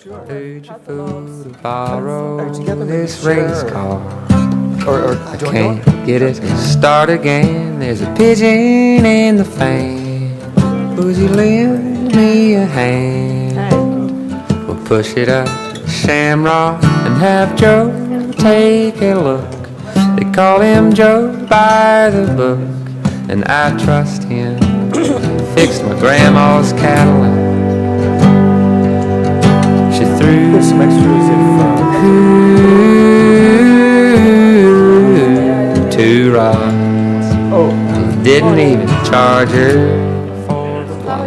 Who'd you fool to borrow this race car? I can't get it to start again. There's a pigeon in the fan. Would you lend me a hand? We'll push it up to Shamrock and have Joe take a look. They call him Joe by the book, and I trust him. Fixed my grandma's Cadillac. She threw some exclusive two rods. Didn't even charge her for the block.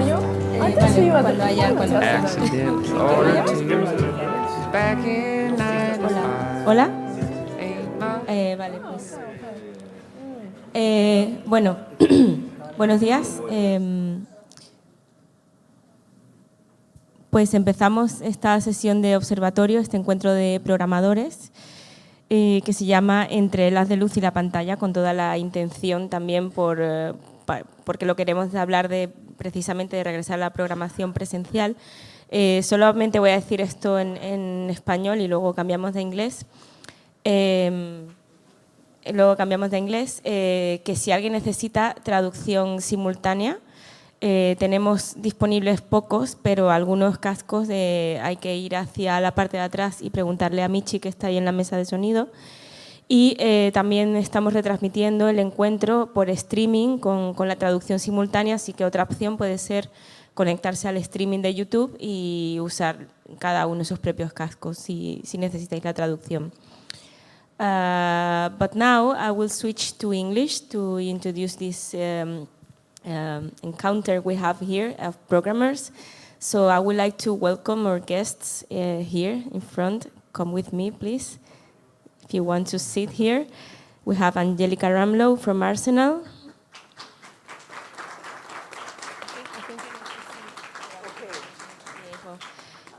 Accidentally ordered two back in 95. Hola. Vale, pues. Bueno, buenos días. Pues empezamos esta sesión de observatorio, este encuentro de programadores, que se llama Entre el haz de luz y la pantalla, con toda la intención también porque lo queremos hablar precisamente de regresar a la programación presencial. Solamente voy a decir esto en español y luego cambiamos de inglés. Que si alguien necesita traducción simultánea, tenemos disponibles pocos, pero algunos cascos hay que ir hacia la parte de atrás y preguntarle a Michi, que está ahí en la mesa de sonido. Y también estamos retransmitiendo el encuentro por streaming con la traducción simultánea, así que otra opción puede ser conectarse al streaming de YouTube y usar cada uno sus propios cascos si necesitáis la traducción. But now I will switch to English to introduce this encounter we have here of programmers. So I would like to welcome our guests here in front. Come with me, please. If you want to sit here, we have Angelika Ramlow from Arsenal.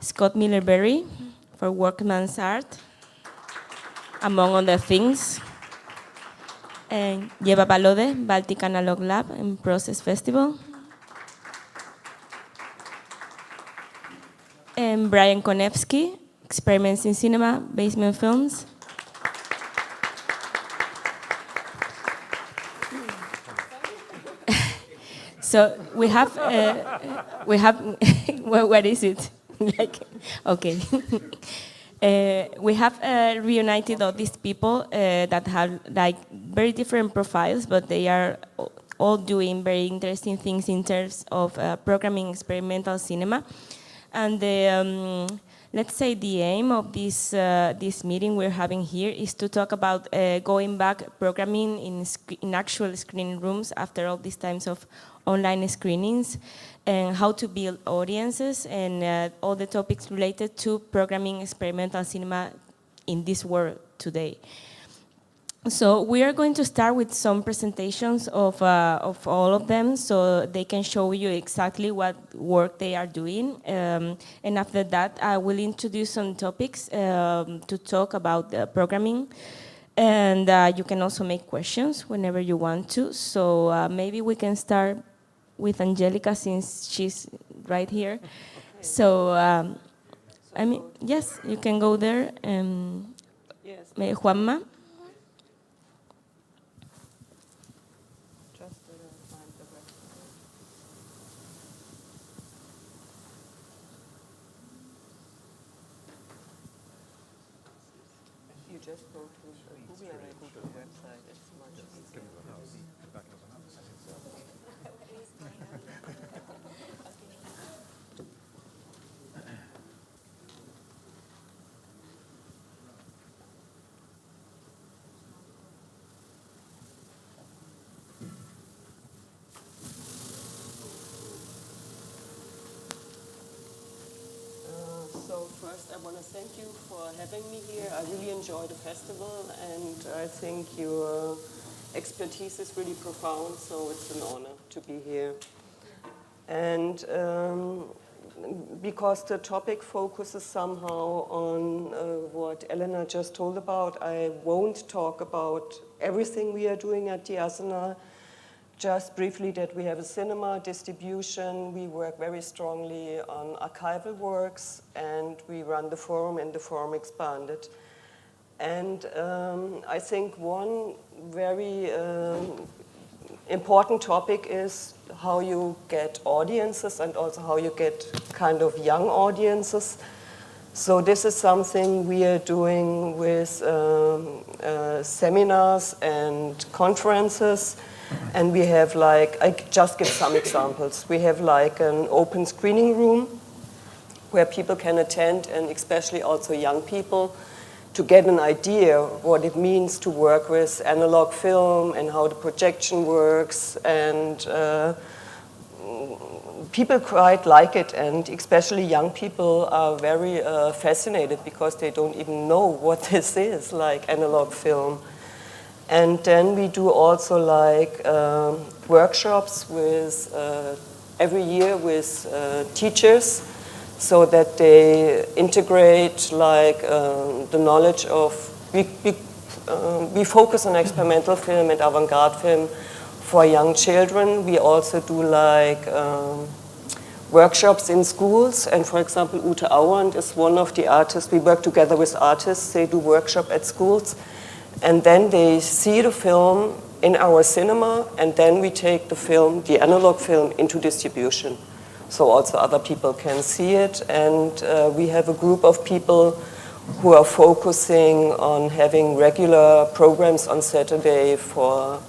Scott Miller-Berry for Workman's Art, among other things. And Ieva Balode, Baltic Analog Lab and Process Festival. And Brian Konevsky, Experiments in Cinema, Basement Films. So we have what is it? Okay. We have reunited all these people that have very different profiles, but they are all doing very interesting things in terms of programming experimental cinema. And let's say the aim of this meeting we're having here is to talk about going back programming in actual screening rooms after all these times of online screenings, and how to build audiences and all the topics related to programming experimental cinema in this world today. So we are going to start with some presentations of all of them, so they can show you exactly what work they are doing. And after that, I will introduce some topics to talk about programming. And you can also make questions whenever you want to. So maybe we can start with Angelika, since she's right here. So, I mean, yes, you can go there. Yes. Juanma. You just go to Google and I go to the website. It's much easier. So first I want to thank you for having me here. I really enjoyed the festival and I think your expertise is really profound, so it's an honor to be here. And because the topic focuses somehow on what Elena just told about, I won't talk about everything we are doing at the Arsenal, just briefly that we have a cinema distribution. We work very strongly on archival works, and we run the forum and the forum expanded. And I think one very important topic is how you get audiences and also how you get kind of young audiences. So this is something we are doing with seminars and conferences. And we have like, I just give some examples. We have like an open screening room where people can attend, and especially also young people, to get an idea what it means to work with analog film and how the projection works. And people quite like it, and especially young people are very fascinated because they don't even know what this is, like analog film. And then we do also like workshops with every year with teachers, so that they integrate like the knowledge of, we focus on experimental film and avant-garde film for young children. We also do like workshops in schools, and for example Ute Auernd is one of the artists. We work together with artists. They do workshop at schools, and then they see the film in our cinema, and then we take the film, the analog film, into distribution. So also other people can see it, and we have a group of people who are focusing on having regular programs on Saturday for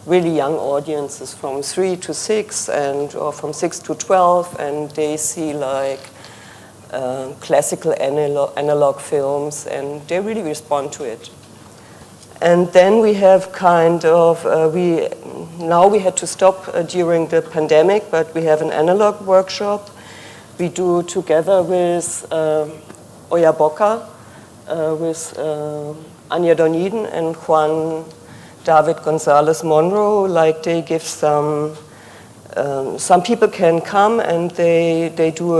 really young audiences from 3 to 6 or from 6 to 12, and they see like classical analog films, and they really respond to it. And then we have kind of, now we had to stop during the pandemic, but we have an analog workshop we do together with Oya Boca, with Anya Doniden and Juan David Gonzalez Monroe. Like they give some people can come and they do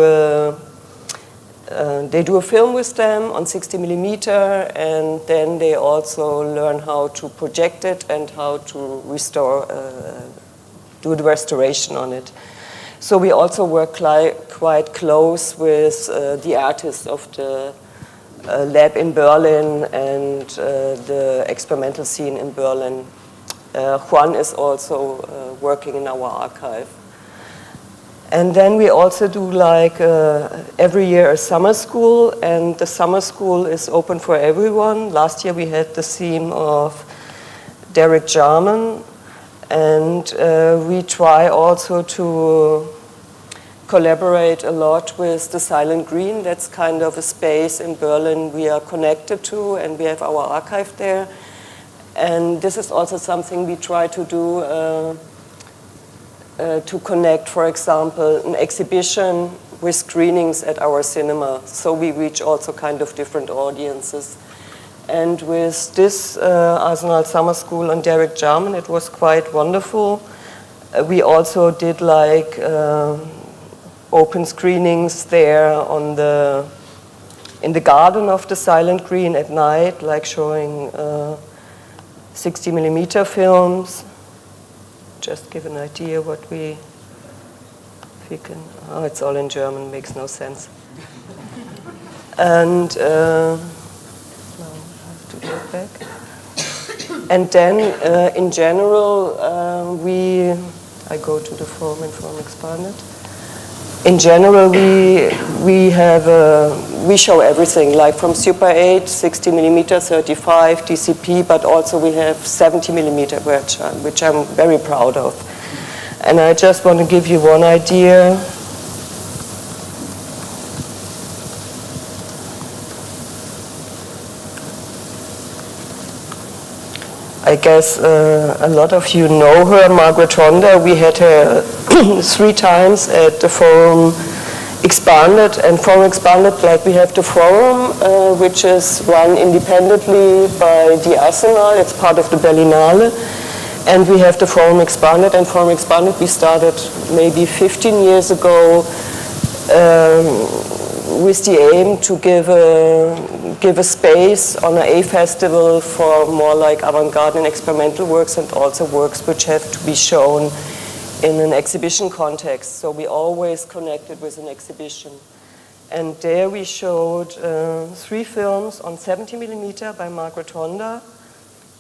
a film with them on 60 millimeter, and then they also learn how to project it and how to restore, do the restoration on it. So we also work quite close with the artists of the lab in Berlin and the experimental scene in Berlin. Juan is also working in our archive. And then we also do like every year a summer school, and the summer school is open for everyone. Last year we had the theme of Derek Jarman, and we try also to collaborate a lot with the Silent Green. That's kind of a space in Berlin we are connected to, and we have our archive there. And this is also something we try to do to connect, for example, an exhibition with screenings at our cinema. So we reach also kind of different audiences. And with this Arsenal Summer School on Derek Jarman, it was quite wonderful. We also did like open screenings there in the garden of the Silent Green at night, like showing 60 millimeter films. Just give an idea what if we can, oh, it's all in German, makes no sense. And now I have to go back. And then in general, I go to the forum and forum expanded. In general, we show everything, like from Super 8, 60 millimeter, 35, DCP, but also we have 70 millimeter, which I'm very proud of. And I just want to give you one idea. I guess a lot of you know her, Margaret Honda. We had her 3 times at the Forum Expanded. And Forum Expanded, like we have the Forum, which is run independently by the Arsenal. It's part of the Berlinale. And we have the Forum Expanded. And Forum Expanded we started maybe 15 years ago with the aim to give a space on a festival for more like avant-garde and experimental works, and also works which have to be shown in an exhibition context. So we always connected with an exhibition. And there we showed 3 films on 70mm by Margaret Honda,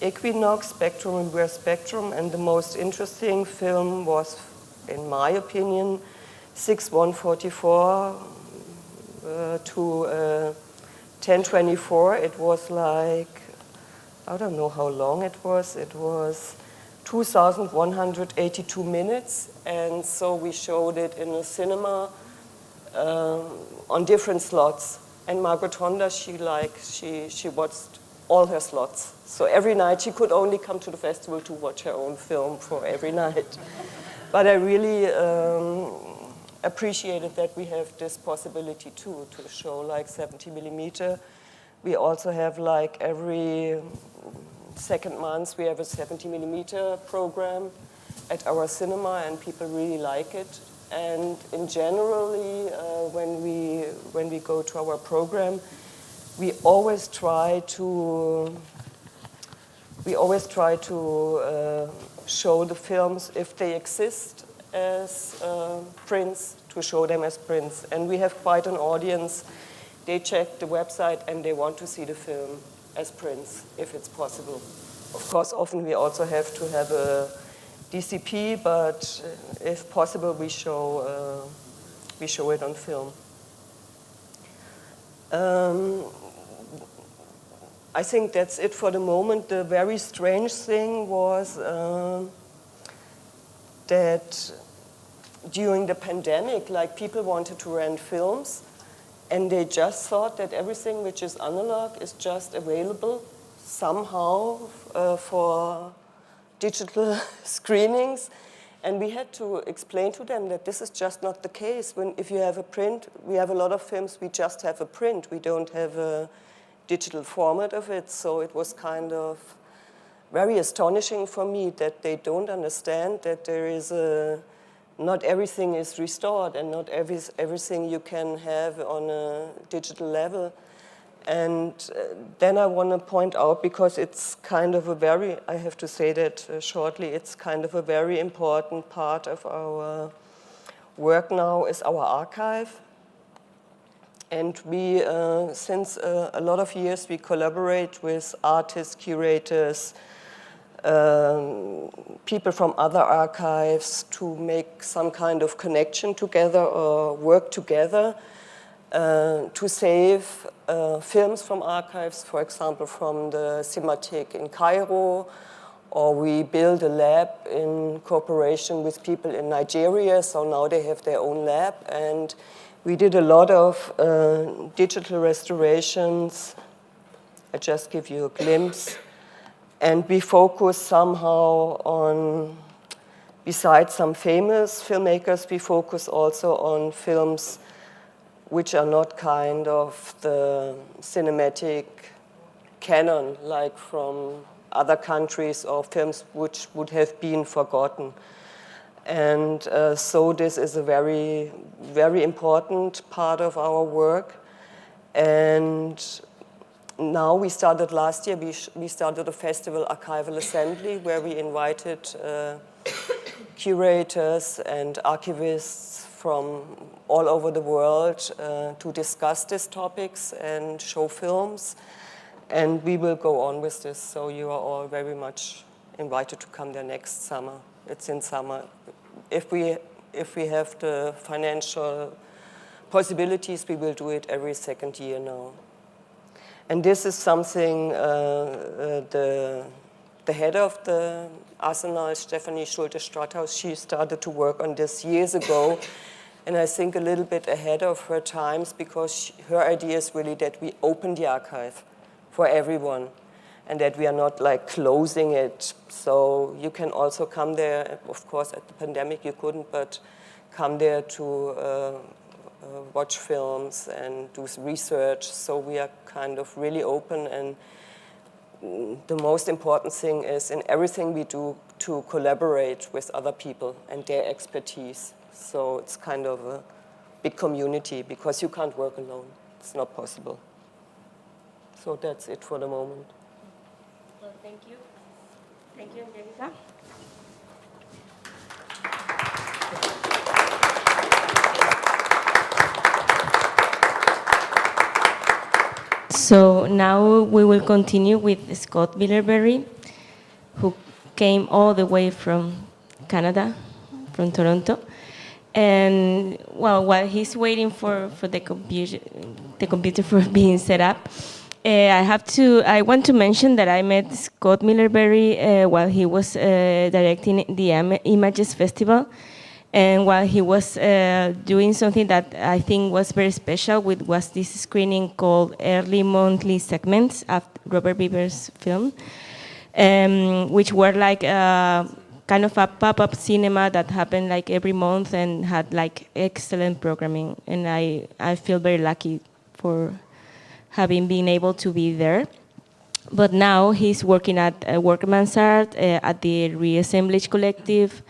Equinox, Spectrum, and Wear Spectrum, and the most interesting film was, in my opinion, 6144 to 1024. It was like, I don't know how long it was. It was 2,182 minutes, and so we showed it in a cinema on different slots. And Margaret Honda, she watched all her slots. So every night she could only come to the festival to watch her own film for every night. But I really appreciated that we have this possibility too, to show like 70mm. We also have like every second month we have a 70mm program at our cinema, and people really like it. And in generally, when we go to our program, we always try to show the films, if they exist, as prints, to show them as prints. And we have quite an audience. They check the website and they want to see the film as prints, if it's possible. Of course, often we also have to have a DCP, but if possible, we show it on film. I think that's it for the moment. The very strange thing was that during the pandemic, like, people wanted to rent films, and they just thought that everything which is analog is just available somehow for digital screenings. And we had to explain to them that this is just not the case. If you have a print, we have a lot of films, we just have a print. We don't have a digital format of it. So it was kind of very astonishing for me that they don't understand that there is not everything is restored, and not everything you can have on a digital level. And then I want to point out, because it's kind of a very, I have to say that shortly, it's kind of a very important part of our work now is our archive. And we, since a lot of years, we collaborate with artists, curators, people from other archives to make some kind of connection together or work together to save films from archives, for example, from the Cinematheque in Cairo, or we build a lab in cooperation with people in Nigeria, so now they have their own lab, and we did a lot of digital restorations. I just give you a glimpse. And we focus somehow on, besides some famous filmmakers, we focus also on films which are not kind of the cinematic canon, like from other countries, or films which would have been forgotten. And so this is a very, very important part of our work. And now we started last year, we started a festival, Archival Assembly, where we invited curators and archivists from all over the world to discuss these topics and show films. And we will go on with this, so you are all very much invited to come there next summer. It's in summer. If we have the financial possibilities, we will do it every second year now. And this is something the head of the Arsenal, Stephanie Schulte-Strathaus, she started to work on this years ago. And I think a little bit ahead of her times, because her idea is really that we open the archive for everyone, and that we are not like closing it. So you can also come there. Of course, at the pandemic you couldn't, but come there to watch films and do research. So we are kind of really open, and the most important thing is in everything we do to collaborate with other people and their expertise. So it's kind of a big community, because you can't work alone. It's not possible. So that's it for the moment. Well, thank you. Thank you, Angelika. So now we will continue with Scott Billerberry, who came all the way from Canada, from Toronto. And well, while he's waiting for the computer for being set up, I want to mention that I met Scott Billerberry while he was directing the Images Festival. And while he was doing something that I think was very special, was this screening called Early Monthly Segments of Robert Bieber's film, which were like kind of a pop-up cinema that happened like every month and had like excellent programming. And I feel very lucky for having been able to be there. But now he's working at Workman's Art, at the Reassemblage Collective,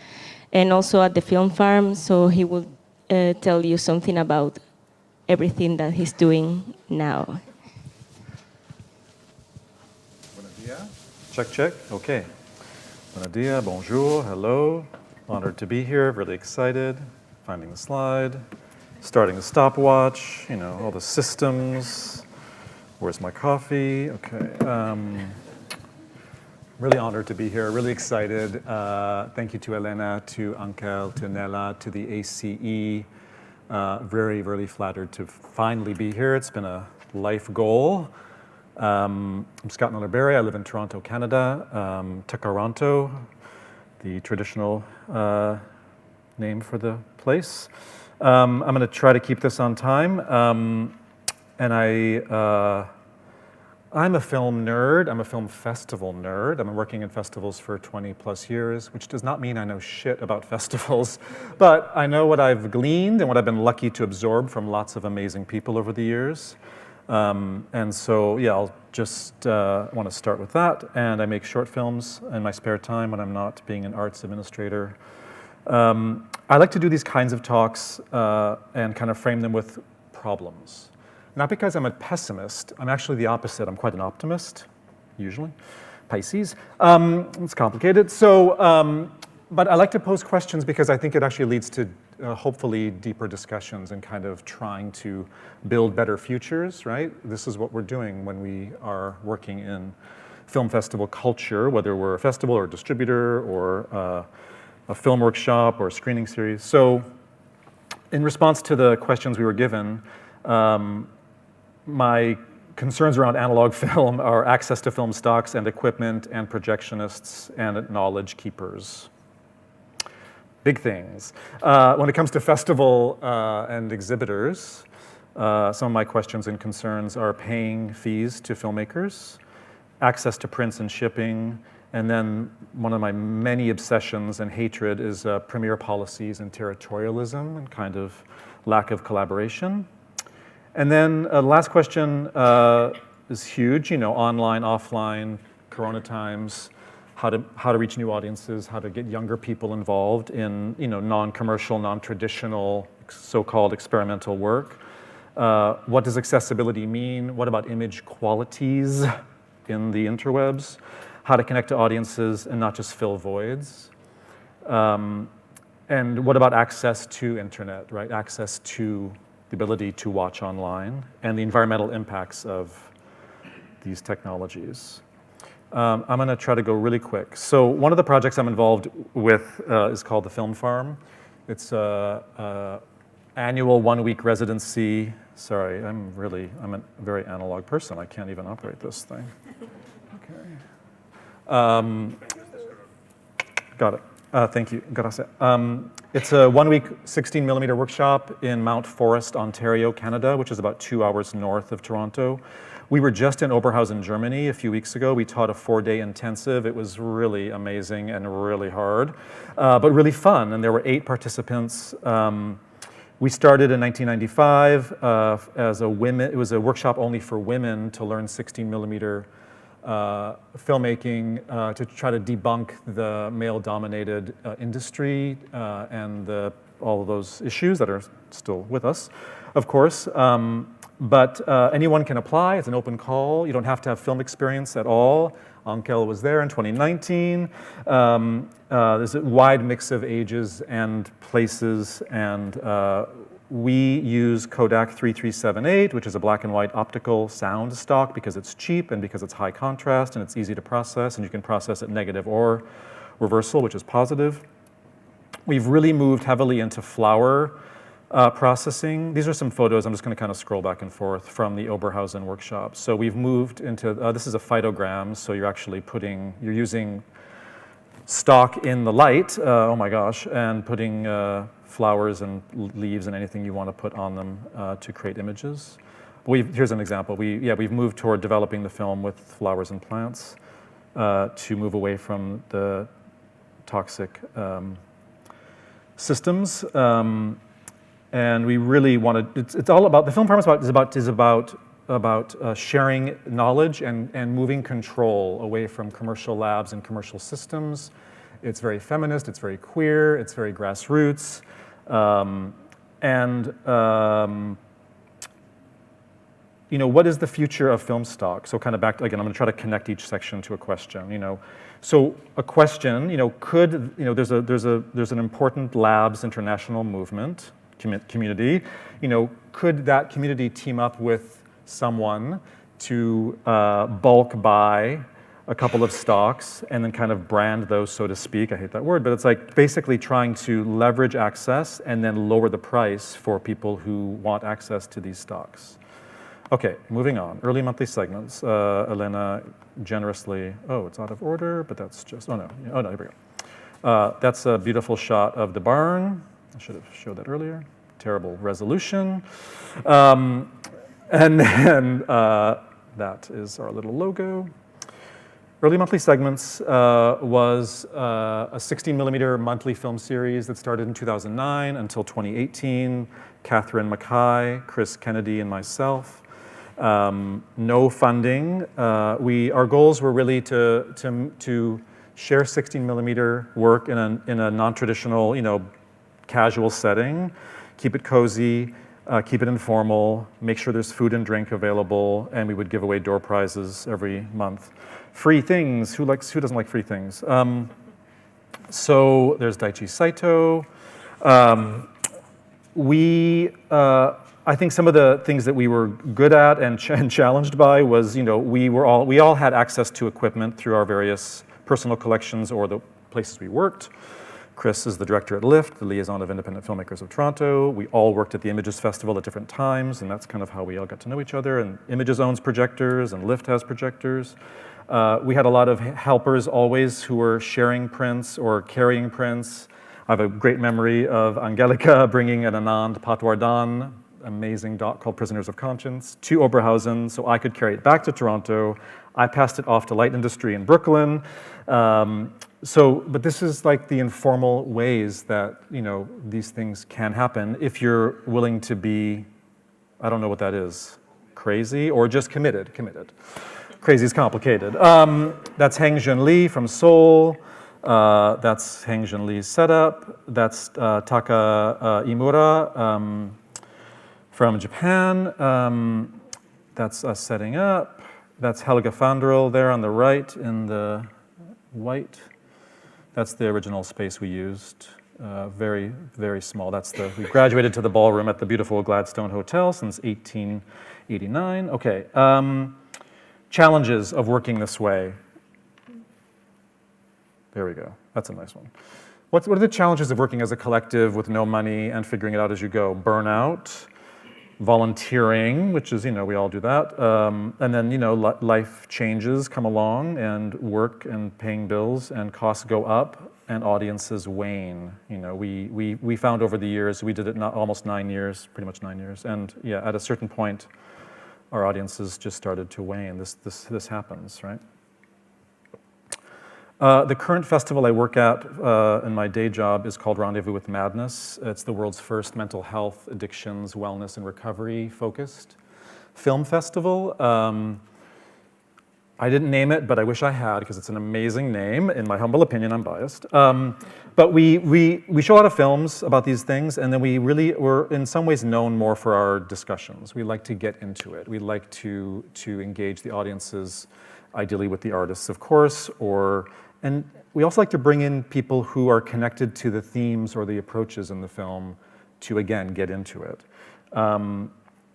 and also at the Film Farm, so he will tell you something about everything that he's doing now. Buenos dias. Check, check. Okay. Buenos dias, bonjour, hello. Honored to be here, really excited. Finding the slide, starting the stopwatch, you know, all the systems. Where's my coffee? Okay. Really honored to be here, really excited. Thank you to Elena, to Ankel, to Nella, to the ACE. Very, really flattered to finally be here. It's been a life goal. I'm Scott Billerberry. I live in Toronto, Canada. Takaranto, the traditional name for the place. I'm going to try to keep this on time. And I'm a film nerd. I'm a film festival nerd. I've been working in festivals for 20 plus years, which does not mean I know shit about festivals, but I know what I've gleaned and what I've been lucky to absorb from lots of amazing people over the years. And so, yeah, I'll just want to start with that. And I make short films in my spare time when I'm not being an arts administrator. I like to do these kinds of talks and kind of frame them with problems. Not because I'm a pessimist, I'm actually the opposite. I'm quite an optimist, usually. Pisces. It's complicated. So, but I like to pose questions because I think it actually leads to hopefully deeper discussions and kind of trying to build better futures, right? This is what we're doing when we are working in film festival culture, whether we're a festival or a distributor or a film workshop or a screening series. So in response to the questions we were given, my concerns around analog film are access to film stocks and equipment and projectionists and knowledge keepers. Big things. When it comes to festival and exhibitors, some of my questions and concerns are paying fees to filmmakers, access to prints and shipping, and then one of my many obsessions and hatred is premiere policies and territorialism and kind of lack of collaboration. And then the last question is huge, you know, online, offline, Corona times, how to reach new audiences, how to get younger people involved in, you know, non-commercial, non-traditional, so-called experimental work. What does accessibility mean? What about image qualities in the interwebs? How to connect to audiences and not just fill voids. And what about access to internet, right? Access to the ability to watch online, and the environmental impacts of these technologies. I'm going to try to go really quick. So one of the projects I'm involved with is called the Film Farm. It's an annual one-week residency. Sorry, I'm a very analog person. I can't even operate this thing. Okay. Got it. Thank you. Gracias. It's a one-week 16mm workshop in Mount Forest, Ontario, Canada, which is about 2 hours north of Toronto. We were just in Oberhausen, Germany a few weeks ago. We taught a 4-day intensive. It was really amazing and really hard, but really fun. And there were 8 participants. We started in 1995 it was a workshop only for women to learn 16mm filmmaking to try to debunk the male-dominated industry and the all of those issues that are still with us, of course. But anyone can apply. It's an open call. You don't have to have film experience at all. Ankel was there in 2019. There's a wide mix of ages and places, and we use Kodak 3378, which is a black and white optical sound stock because it's cheap and because it's high contrast and it's easy to process, and you can process it negative or reversal, which is positive. We've really moved heavily into flower processing. These are some photos. I'm just going to kind of scroll back and forth from the Oberhausen workshop. So we've moved into, this is a phytogram, so you're actually you're using stock in the light, oh my gosh, and putting flowers and leaves and anything you want to put on them to create images. Here's an example. We've moved toward developing the film with flowers and plants to move away from the toxic systems. And we really wanted, it's all about, the film program is about sharing knowledge and moving control away from commercial labs and commercial systems. It's very feminist, it's very queer, it's very grassroots. What is the future of film stock? So kind of back, again, I'm going to try to connect each section to a question, So a question, there's an important labs international movement, community, could that community team up with someone to bulk buy a couple of stocks and then kind of brand those, so to speak? I hate that word, but it's like basically trying to leverage access and then lower the price for people who want access to these stocks. Okay, moving on. Early monthly segments. Elena generously, it's out of order, but that's just, here we go. That's a beautiful shot of the barn. I should have showed that earlier. Terrible resolution. And then that is our little logo. Early monthly segments was a 16 millimeter monthly film series that started in 2009 until 2018. Catherine Mackay, Chris Kennedy, and myself. No funding. Our goals were really to share 16 millimeter work in a non-traditional, casual setting, keep it cozy, keep it informal, make sure there's food and drink available, and we would give away door prizes every month. Free things. Who doesn't like free things? So there's Daichi Saito. I think some of the things that we were good at and challenged by was, we all had access to equipment through our various personal collections or the places we worked. Chris is the director at LIFT, the Liaison of Independent Filmmakers of Toronto. We all worked at the Images Festival at different times, and that's kind of how we all got to know each other. And Images owns projectors, and LIFT has projectors. We had a lot of helpers always who were sharing prints or carrying prints. I have a great memory of Angelika bringing an Anand Patwardhan, amazing doc called Prisoners of Conscience, to Oberhausen so I could carry it back to Toronto. I passed it off to Light Industry in Brooklyn. But this is like the informal ways that, these things can happen if you're willing to be, I don't know what that is, crazy or just committed. Crazy is complicated. That's Heng Jun Lee from Seoul. That's Heng Jun Lee's setup. That's Taka Imura from Japan. That's us setting up. That's Helga Fandrel there on the right in the white. That's the original space we used. Very, very small. We graduated to the ballroom at the beautiful Gladstone Hotel since 1889. Okay. Challenges of working this way. There we go. That's a nice one. What are the challenges of working as a collective with no money and figuring it out as you go? Burnout, volunteering, which is, we all do that. And then, life changes come along and work and paying bills and costs go up and audiences wane. We found over the years, we did it almost 9 years, pretty much 9 years. And at a certain point, our audiences just started to wane. This happens, right? The current festival I work at in my day job is called Rendezvous with Madness. It's the world's first mental health, addictions, wellness, and recovery focused film festival. I didn't name it, but I wish I had, because it's an amazing name. In my humble opinion, I'm biased. But we show a lot of films about these things, and then we're in some ways known more for our discussions. We like to get into it. We like to engage the audiences, ideally with the artists, of course, and we also like to bring in people who are connected to the themes or the approaches in the film to, again, get into it. I'm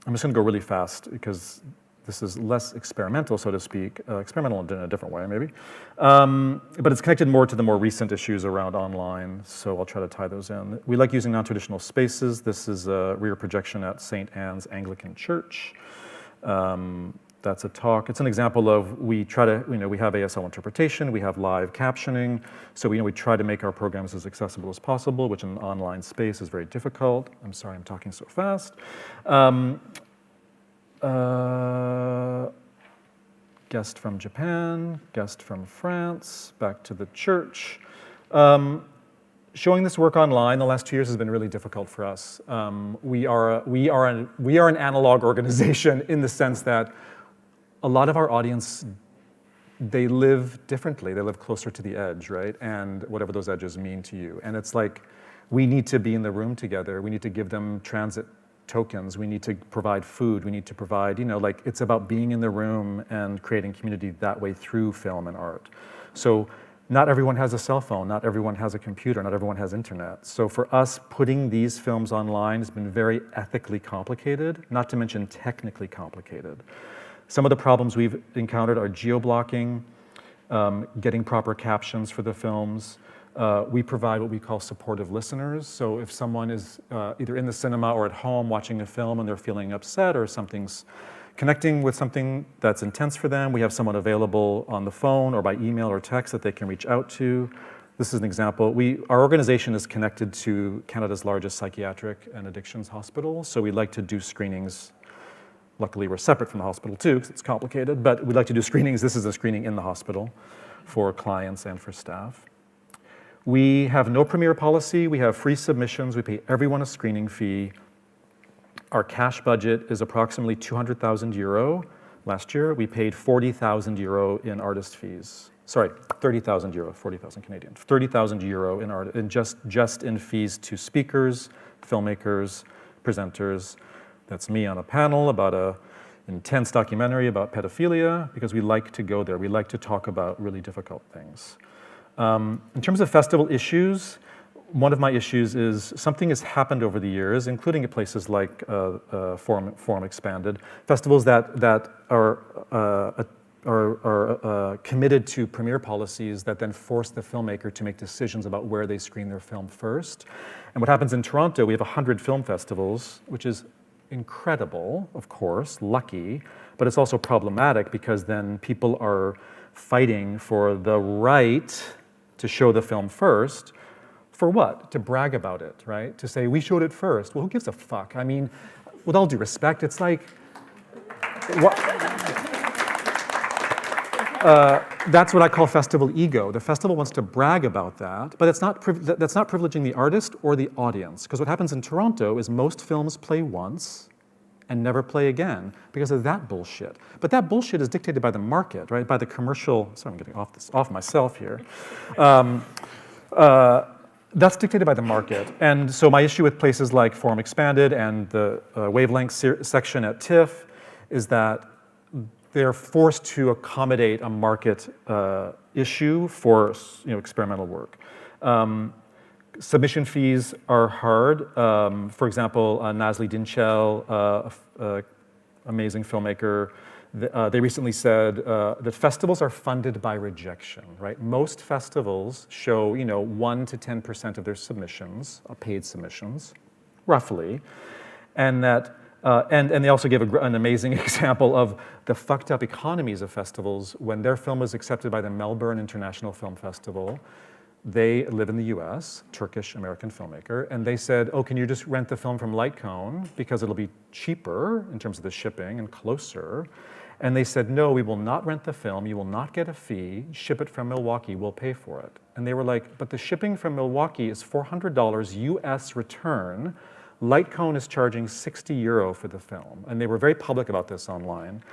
just going to go really fast because this is less experimental, so to speak, experimental in a different way, maybe. But it's connected more to the more recent issues around online, so I'll try to tie those in. We like using non-traditional spaces. This is a rear projection at St. Anne's Anglican Church. That's a talk. It's an example of we have ASL interpretation, we have live captioning, so we try to make our programs as accessible as possible, which in an online space is very difficult. I'm sorry I'm talking so fast. Guest from Japan, guest from France, back to the church. Showing this work online the last 2 years has been really difficult for us. We are an analog organization in the sense that a lot of our audience, they live differently. They live closer to the edge, right? And whatever those edges mean to you. And it's like, we need to be in the room together. We need to give them transit tokens. We need to provide food. We need to provide, it's about being in the room and creating community that way through film and art. So not everyone has a cell phone. Not everyone has a computer. Not everyone has internet. So for us, putting these films online has been very ethically complicated, not to mention technically complicated. Some of the problems we've encountered are geo-blocking, getting proper captions for the films. We provide what we call supportive listeners. So if someone is either in the cinema or at home watching a film and they're feeling upset or something's connecting with something that's intense for them, we have someone available on the phone or by email or text that they can reach out to. This is an example. Our organization is connected to Canada's largest psychiatric and addictions hospital, so we like to do screenings. Luckily, we're separate from the hospital too, because it's complicated, but we like to do screenings. This is a screening in the hospital for clients and for staff. We have no premiere policy. We have free submissions. We pay everyone a screening fee. Our cash budget is approximately 200,000 euro. Last year, we paid 40,000 euro in artist fees. Sorry, 30,000 euro, 40,000 Canadian. 30,000 euro in just in fees to speakers, filmmakers, presenters. That's me on a panel about an intense documentary about pedophilia, because we like to go there. We like to talk about really difficult things. In terms of festival issues, one of my issues is something has happened over the years, including at places like Forum Expanded, festivals that are committed to premiere policies that then force the filmmaker to make decisions about where they screen their film first. And what happens in Toronto, we have 100 film festivals, which is incredible, of course, lucky, but it's also problematic because then people are fighting for the right to show the film first. For what? To brag about it, right? To say, we showed it first. Well, who gives a fuck? I mean, with all due respect, it's like, what? That's what I call festival ego. The festival wants to brag about that, but that's not privileging the artist or the audience. Because what happens in Toronto is most films play once and never play again because of that bullshit. But that bullshit is dictated by the market, right? By the commercial. Sorry, I'm getting off myself here. That's dictated by the market. And so my issue with places like Forum Expanded and the wavelength section at TIFF is that they're forced to accommodate a market issue for experimental work. Submission fees are hard. For example, Nazli Dinchel, amazing filmmaker, they recently said that festivals are funded by rejection, right? Most festivals show 1 to 10% of their submissions, paid submissions, roughly, and that and they also give an amazing example of the fucked up economies of festivals. When their film was accepted by the Melbourne International Film Festival, they live in the US, Turkish-American filmmaker, and they said, oh, can you just rent the film from Lightcone because it'll be cheaper in terms of the shipping and closer? And they said, no, we will not rent the film, you will not get a fee, ship it from Milwaukee, we'll pay for it. And they were like, but the shipping from Milwaukee is $400 US return. Lightcone is charging €60 for the film. And they were very public about this online.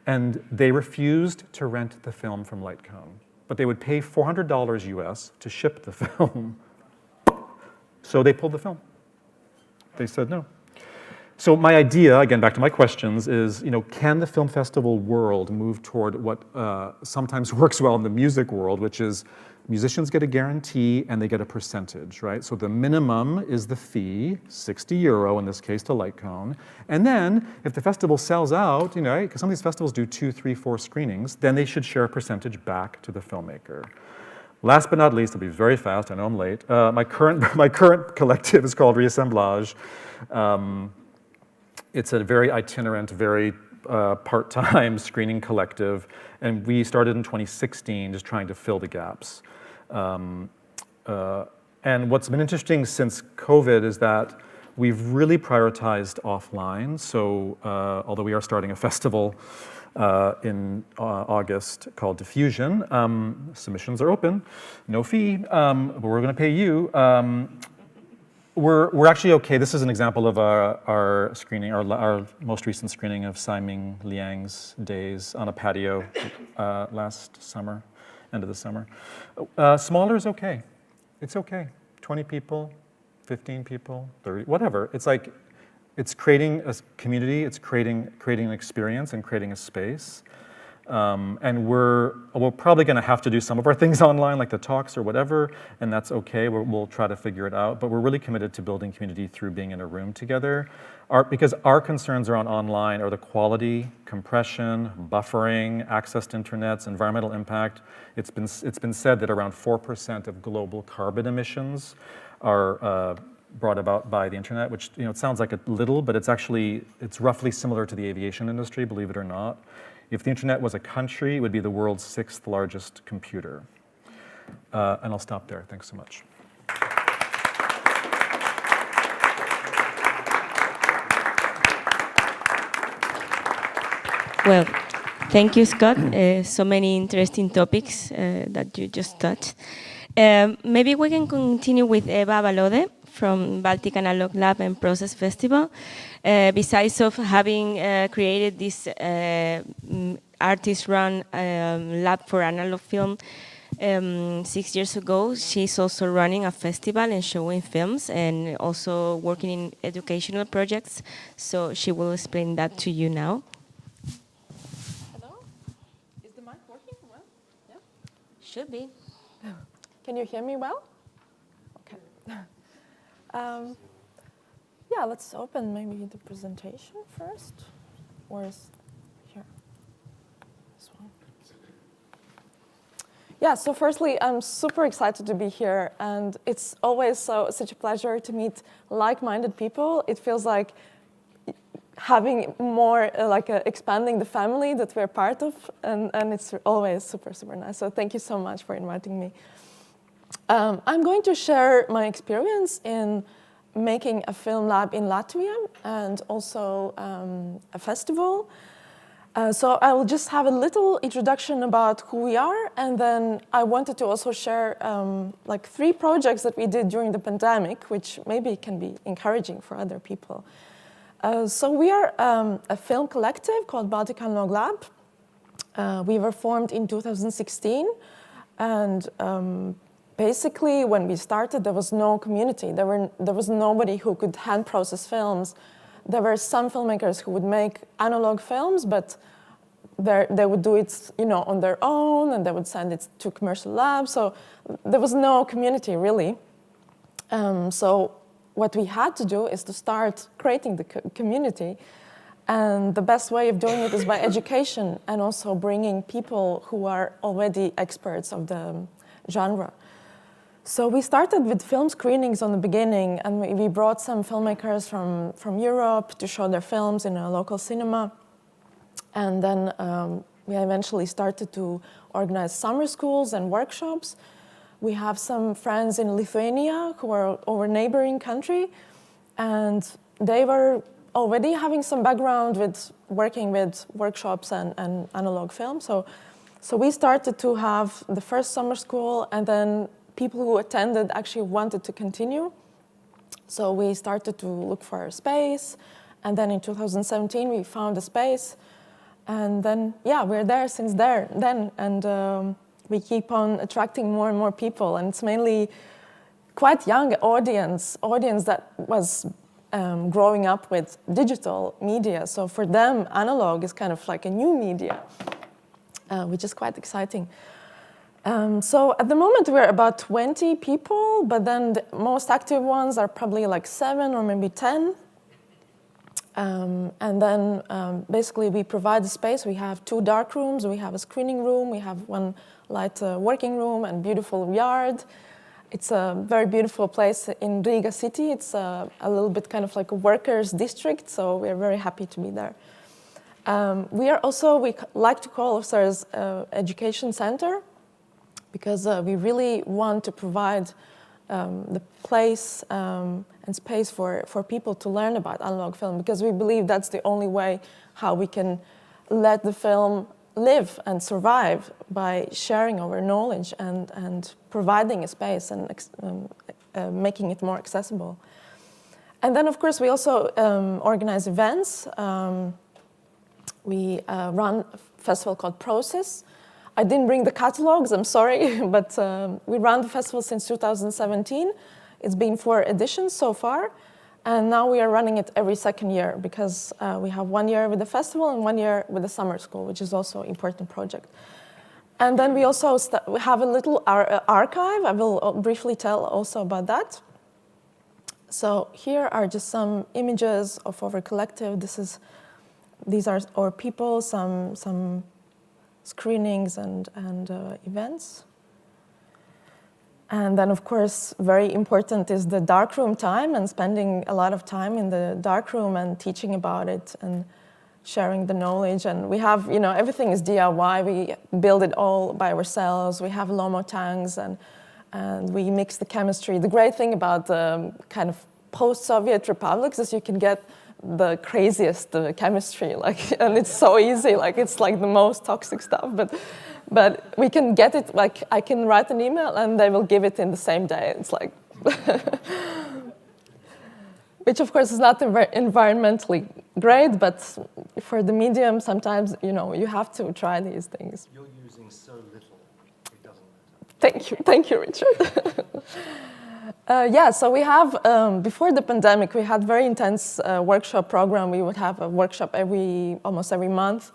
And they refused to rent the film from Lightcone, but they would pay $400 US to ship the film. So they pulled the film. They said no. So my idea, again, back to my questions, is, can the film festival world move toward what sometimes works well in the music world, which is musicians get a guarantee and they get a percentage, right? So the minimum is the fee, €60 in this case to Lightcone. And then if the festival sells out, because some of these festivals do 2, 3, 4 screenings, then they should share a percentage back to the filmmaker. Last but not least, I'll be very fast, I know I'm late. My current collective is called Reassemblage. It's a very itinerant, very part-time screening collective, and we started in 2016 just trying to fill the gaps. And what's been interesting since COVID is that we've really prioritized offline. So although we are starting a festival in August called Diffusion, submissions are open, no fee, but we're going to pay you. We're actually okay. This is an example of our screening, our most recent screening of Siming Liang's Days on a patio last summer, end of the summer. Smaller is okay. It's okay. 20 people, 15 people, 30, whatever. It's like, it's creating a community, it's creating an experience and creating a space. And we're probably going to have to do some of our things online, like the talks or whatever, and that's okay. We'll try to figure it out. But we're really committed to building community through being in a room together. Because our concerns around online are the quality, compression, buffering, access to internets, environmental impact. It's been said that around 4% of global carbon emissions are brought about by the internet, which it sounds like a little, but it's roughly similar to the aviation industry, believe it or not. If the internet was a country, it would be the world's 6th largest computer. And I'll stop there. Thanks so much. Well, thank you, Scott. So many interesting topics that you just touched. Maybe we can continue with Ieva Balode from Baltic Analog Lab and Process Festival. Besides of having created this artist-run lab for analog film 6 years ago, she's also running a festival and showing films and also working in educational projects. So she will explain that to you now. Hello? Is the mic working well? Yeah? Should be. Can you hear me well? Okay. Yeah, let's open maybe the presentation first. Or is here? This one. Yeah, so firstly, I'm super excited to be here, and it's always such a pleasure to meet like-minded people. It feels like having more, expanding the family that we're part of, and it's always super, super nice. So thank you so much for inviting me. I'm going to share my experience in making a film lab in Latvia and also a festival. So I will just have a little introduction about who we are, and then I wanted to also share 3 projects that we did during the pandemic, which maybe can be encouraging for other people. So we are a film collective called Baltic Analog Lab. We were formed in 2016, and basically, when we started, there was no community. There was nobody who could hand process films. There were some filmmakers who would make analog films, but they would do it, on their own, and they would send it to commercial labs. So there was no community, really. So what we had to do is to start creating the community. And the best way of doing it is by education and also bringing people who are already experts of the genre. So we started with film screenings on the beginning, and we brought some filmmakers from Europe to show their films in a local cinema. And then we eventually started to organize summer schools and workshops. We have some friends in Lithuania who are our neighboring country, and they were already having some background with working with workshops and analog film. So we started to have the first summer school, and then people who attended actually wanted to continue. So we started to look for a space, and then in 2017 we found a space, And then, yeah, we're there since then, and we keep on attracting more and more people, and it's mainly quite young audience that was growing up with digital media. So for them, analog is kind of like a new media, which is quite exciting. So at the moment we're about 20 people, but then the most active ones are probably like 7 or maybe 10. And then basically we provide the space. We have 2 dark rooms, we have a screening room, we have 1 light working room and beautiful yard. It's a very beautiful place in Riga city. It's a little bit kind of like a workers' district, so we're very happy to be there. We like to call ourselves education center, because we really want to provide the place and space for people to learn about analog film, because we believe that's the only way how we can let the film live and survive, by sharing our knowledge and providing a space and making it more accessible. And then, of course, we also organize events. We run a festival called Process. I didn't bring the catalogs, I'm sorry, but we run the festival since 2017. It's been 4 editions so far, and now we are running it every second year, because we have 1 year with the festival and 1 year with the summer school, which is also an important project. And then we also we have a little archive. I will briefly tell also about that. So here are just some images of our collective. These are our people, some screenings and events. And then, of course, very important is the darkroom time, and spending a lot of time in the darkroom and teaching about it and sharing the knowledge. And we have, everything is DIY. We build it all by ourselves. We have Lomo tanks, and we mix the chemistry. The great thing about the kind of post-Soviet republics is you can get the craziest chemistry, and it's so easy, it's like the most toxic stuff, but we can get it, I can write an email and they will give it in the same day. It's like, which of course is not environmentally great, but for the medium, sometimes, you have to try these things. You're using so little, it doesn't matter. Thank you, Richard. So we have, before the pandemic, we had very intense workshop program. We would have a workshop almost every month,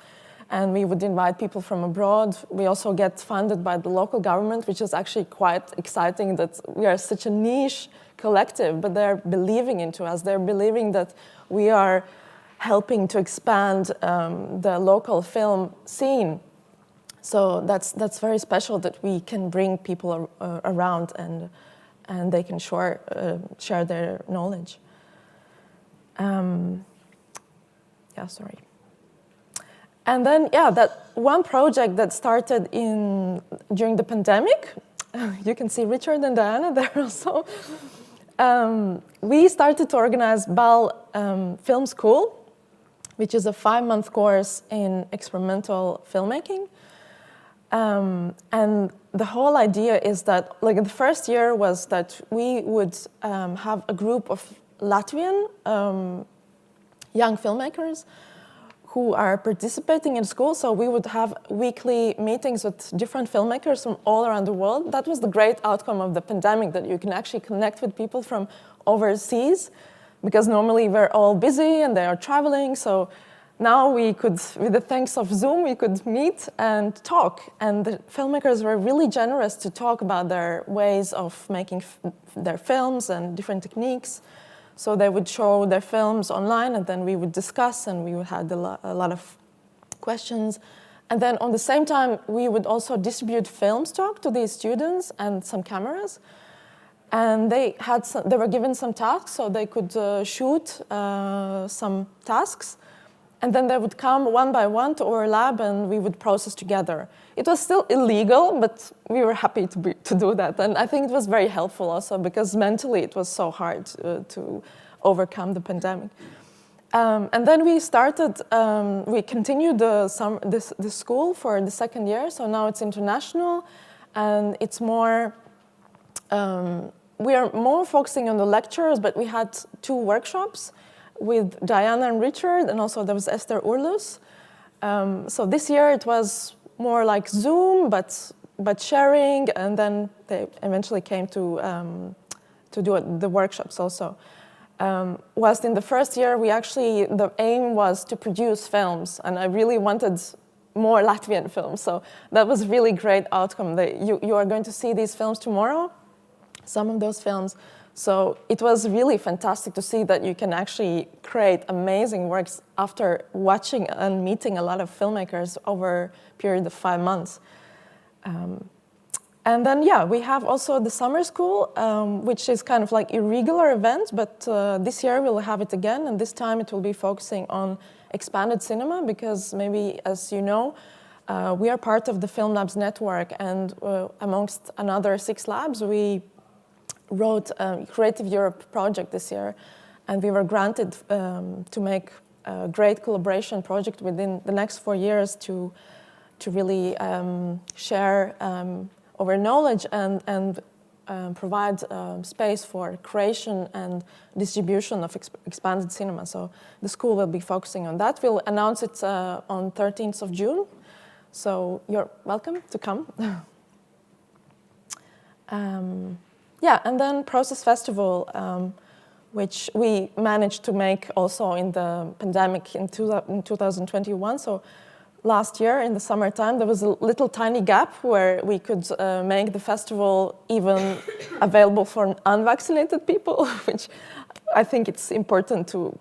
and we would invite people from abroad. We also get funded by the local government, which is actually quite exciting that we are such a niche collective, but they're believing into us. They're believing that we are helping to expand the local film scene. So that's very special that we can bring people around and they can share their knowledge. Sorry. And then, that one project that started during the pandemic, you can see Richard and Diana there also. We started to organize BAL Film School, which is a 5-month course in experimental filmmaking. And the whole idea is that, the first year was that we would have a group of Latvian young filmmakers who are participating in school. So we would have weekly meetings with different filmmakers from all around the world. That was the great outcome of the pandemic, that you can actually connect with people from overseas, because normally we're all busy and they are traveling. So now we could, with the thanks of Zoom, we could meet and talk. And the filmmakers were really generous to talk about their ways of making their films and different techniques. So they would show their films online, and then we would discuss, and we had a lot of questions. And then on the same time, we would also distribute film stock to these students and some cameras. And they were given some tasks, so they could shoot some tasks. And then they would come one by one to our lab, and we would process together. It was still illegal, but we were happy to do that. And I think it was very helpful also, because mentally it was so hard to overcome the pandemic. And then we continued the school for the second year. So now it's international, and it's more, we are more focusing on the lectures, but we had 2 workshops with Diana and Richard, and also there was Esther Urlus. So this year it was more like Zoom, but sharing, and then they eventually came to do the workshops also. Whilst in the first year, the aim was to produce films, and I really wanted more Latvian films, so that was really great outcome. You are going to see these films tomorrow, some of those films. So it was really fantastic to see that you can actually create amazing works after watching and meeting a lot of filmmakers over a period of 5 months. And then, yeah, we have also the summer school, which is kind of like irregular event, but this year we'll have it again, and this time it will be focusing on expanded cinema, because maybe, as you know, we are part of the Film Labs network, and amongst another 6 labs, we wrote a Creative Europe project this year, and we were granted to make a great collaboration project within the next 4 years to really share our knowledge and provide space for creation and distribution of expanded cinema. So the school will be focusing on that. We'll announce it on 13th of June. So you're welcome to come. Yeah, and then Process Festival, which we managed to make also in the pandemic in 2021. So last year in the summertime, there was a little tiny gap where we could make the festival even available for unvaccinated people, which I think it's important to,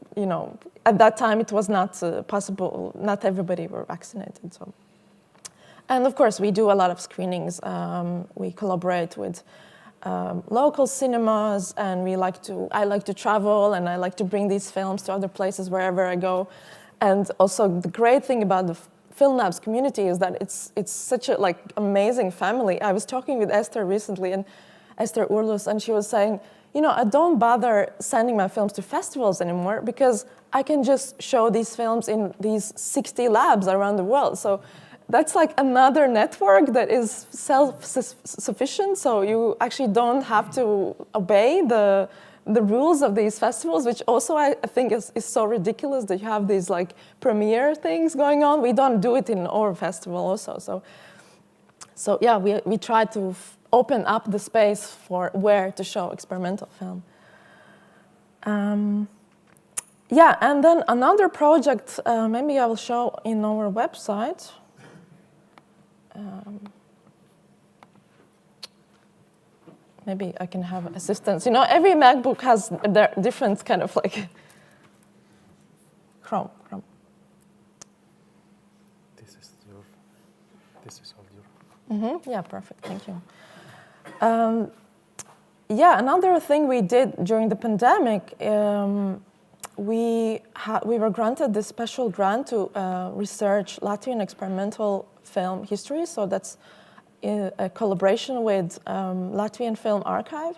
at that time it was not possible, not everybody were vaccinated. So. And of course, we do a lot of screenings. We collaborate with local cinemas, and I like to travel, and I like to bring these films to other places wherever I go. And also the great thing about the Film Labs community is that it's such a amazing family. I was talking with Esther recently, and Esther Urlus, and she was saying, I don't bother sending my films to festivals anymore because I can just show these films in these 60 labs around the world. So that's like another network that is self-sufficient, so you actually don't have to obey the rules of these festivals, which also I think is so ridiculous that you have these premiere things going on. We don't do it in our festival also. So yeah, we try to open up the space for where to show experimental film. Yeah, and then another project, maybe I will show in our website. Maybe I can have assistance. Every MacBook has their different kind of Chrome. This is all your. Yeah, perfect. Thank you. Yeah, another thing we did during the pandemic, we were granted this special grant to research Latvian experimental film history. So that's a collaboration with Latvian Film Archive.